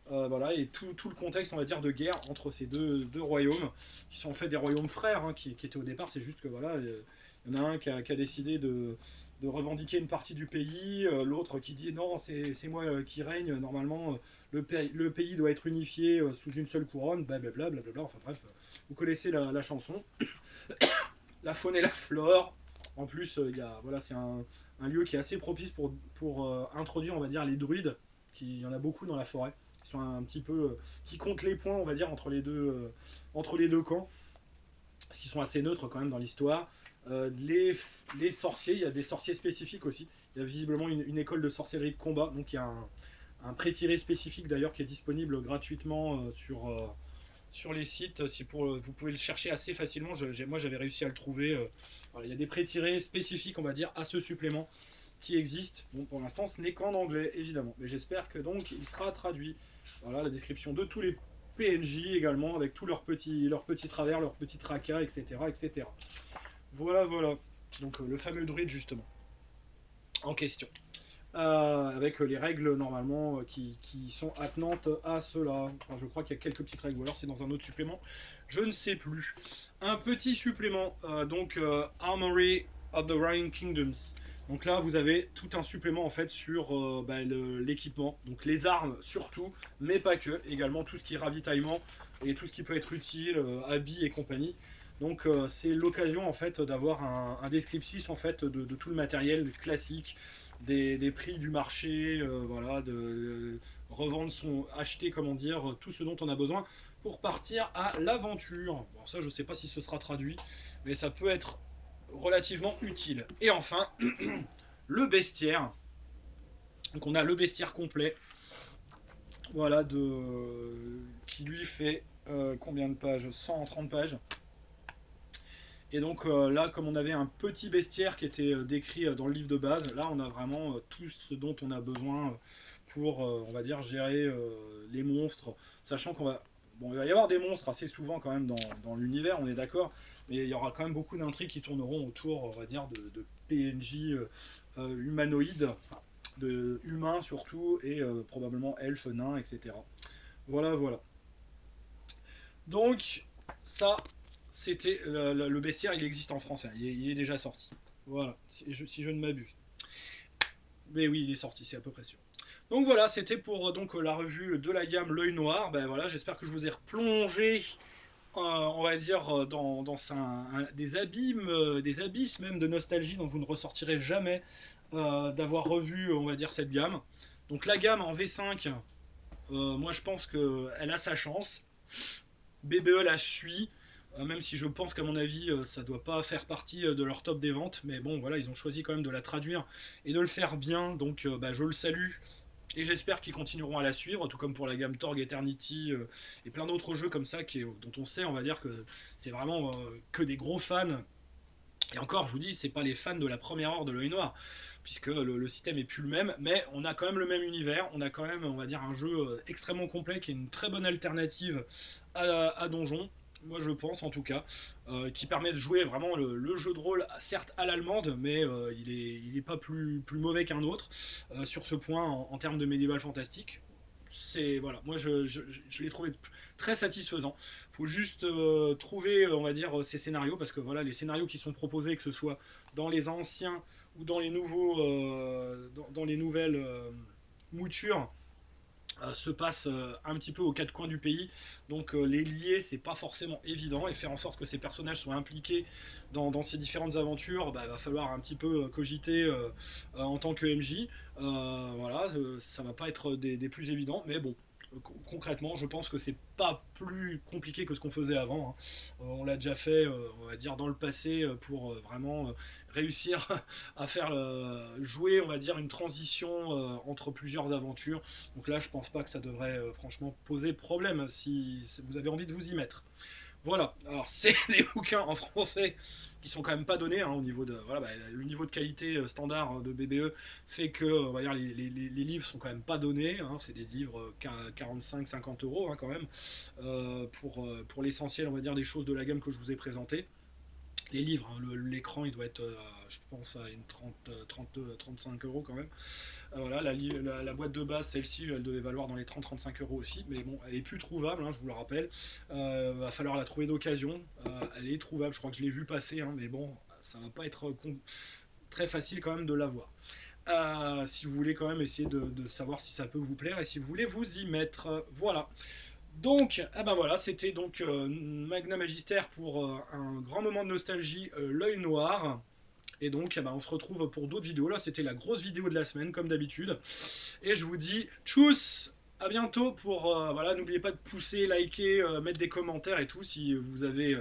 voilà, et tout le contexte, on va dire, de guerre entre ces deux royaumes, qui sont en fait des royaumes frères, qui étaient au départ. C'est juste que voilà, il y en a un qui a décidé de revendiquer une partie du pays, l'autre qui dit non, c'est moi qui règne, normalement le pays doit être unifié sous une seule couronne, blablabla, enfin bref, vous connaissez la chanson. La faune et la flore, en plus voilà, c'est un lieu qui est assez propice pour introduire, on va dire, les druides, il y en a beaucoup dans la forêt, qui sont un petit peu, qui comptent les points, on va dire, entre les deux camps, parce qu'ils sont assez neutres quand même dans l'histoire. Les sorciers, il y a des sorciers spécifiques aussi. Il y a visiblement une école de sorcellerie de combat, donc il y a un pré-tiré spécifique d'ailleurs qui est disponible gratuitement sur les sites. Vous pouvez le chercher assez facilement. Moi j'avais réussi à le trouver. Voilà, il y a des pré-tirés spécifiques, on va dire, à ce supplément qui existe. Bon, pour l'instant ce n'est qu'en anglais évidemment, mais j'espère que donc il sera traduit. Voilà la description de tous les PNJ également, avec tous leurs petits travers, leurs petits tracas, etc. Voilà. Donc le fameux druide justement en question. Avec les règles normalement qui sont attenantes à cela. Enfin, je crois qu'il y a quelques petites règles, ou alors c'est dans un autre supplément, je ne sais plus. Un petit supplément, Armory of the Warring Kingdoms. Donc là, vous avez tout un supplément en fait sur l'équipement, donc les armes surtout, mais pas que, également tout ce qui est ravitaillement et tout ce qui peut être utile, habits et compagnie. Donc c'est l'occasion en fait d'avoir un descriptif en fait de tout le matériel classique, des prix du marché, voilà, de revendre acheter, comment dire, tout ce dont on a besoin pour partir à l'aventure. Bon, ça je sais pas si ce sera traduit, mais ça peut être relativement utile. Et enfin, le bestiaire. Donc on a le bestiaire complet, voilà, qui lui fait combien de pages? 130 pages. Et donc là, comme on avait un petit bestiaire qui était décrit dans le livre de base, là on a vraiment tout ce dont on a besoin pour, on va dire, gérer les monstres, sachant il va y avoir des monstres assez souvent quand même dans l'univers, on est d'accord, mais il y aura quand même beaucoup d'intrigues qui tourneront autour, on va dire, de PNJ humanoïdes, de humains surtout, et probablement elfes, nains, etc. Voilà. Donc ça, c'était le bestiaire, il existe en français, il est déjà sorti. Voilà, si je ne m'abuse. Mais oui, il est sorti, c'est à peu près sûr. Donc voilà, c'était pour la revue de la gamme L'Œil Noir. Ben voilà, j'espère que je vous ai replongé, on va dire, dans des abîmes, des abysses même de nostalgie dont vous ne ressortirez jamais d'avoir revu, on va dire, cette gamme. Donc la gamme en V5, moi je pense qu'elle a sa chance. BBE la suit. Même si je pense qu'à mon avis ça ne doit pas faire partie de leur top des ventes, mais bon voilà, ils ont choisi quand même de la traduire et de le faire bien, donc je le salue et j'espère qu'ils continueront à la suivre, tout comme pour la gamme Torg Eternity et plein d'autres jeux comme ça dont on sait, on va dire, que c'est vraiment que des gros fans. Et encore, je vous dis, c'est pas les fans de la première heure de l'œil noir, puisque le système est plus le même, mais on a quand même le même univers, on a quand même, on va dire, un jeu extrêmement complet qui est une très bonne alternative à Donjon. Moi je pense en tout cas, qui permet de jouer vraiment le jeu de rôle, certes à l'allemande, mais il est pas plus mauvais qu'un autre sur ce point en termes de médiéval fantastique. c'est voilà, moi je l'ai trouvé très satisfaisant. Faut juste trouver, on va dire, ces scénarios parce que voilà, les scénarios qui sont proposés, que ce soit dans les anciens ou dans les nouveaux, dans les nouvelles moutures, se passe un petit peu aux quatre coins du pays. Donc les lier, c'est pas forcément évident. Et faire en sorte que ces personnages soient impliqués dans ces différentes aventures, bah, va falloir un petit peu cogiter en tant que MJ. Voilà, ça va pas être des plus évidents, mais bon. Concrètement, je pense que c'est pas plus compliqué que ce qu'on faisait avant, hein. On l'a déjà fait, on va dire, dans le passé pour vraiment réussir à faire jouer, on va dire, une transition entre plusieurs aventures. Donc là, je pense pas que ça devrait franchement poser problème si vous avez envie de vous y mettre. Voilà, alors c'est des bouquins en français qui sont quand même pas donnés, hein, au niveau de voilà, bah, le niveau de qualité standard de BBE fait que on va dire, les livres sont quand même pas donnés, hein, c'est des livres 45-50 euros, hein, quand même pour l'essentiel, on va dire, des choses de la gamme que je vous ai présentées. Les livres, hein, l'écran il doit être je pense à une 35 euros quand même. Voilà, la boîte de base, celle-ci, elle devait valoir dans les 30-35 euros aussi, mais bon, elle est plus trouvable, hein, je vous le rappelle. Va falloir la trouver d'occasion. Elle est trouvable, je crois que je l'ai vu passer, hein, mais bon, ça va pas être très facile quand même de l'avoir. Si vous voulez quand même essayer de savoir si ça peut vous plaire et si vous voulez vous y mettre. Voilà. Donc, ah ben voilà, c'était donc Magna Magister pour un grand moment de nostalgie, l'œil noir. Et donc, on se retrouve pour d'autres vidéos. Là, c'était la grosse vidéo de la semaine, comme d'habitude. Et je vous dis tchuss, à bientôt pour voilà, n'oubliez pas de pousser, liker, mettre des commentaires et tout si vous avez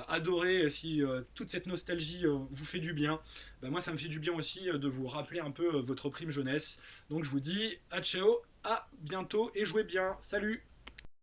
adoré, si toute cette nostalgie vous fait du bien. Ben, moi, ça me fait du bien aussi de vous rappeler un peu votre prime jeunesse. Donc, je vous dis à ciao, à bientôt et jouez bien. Salut.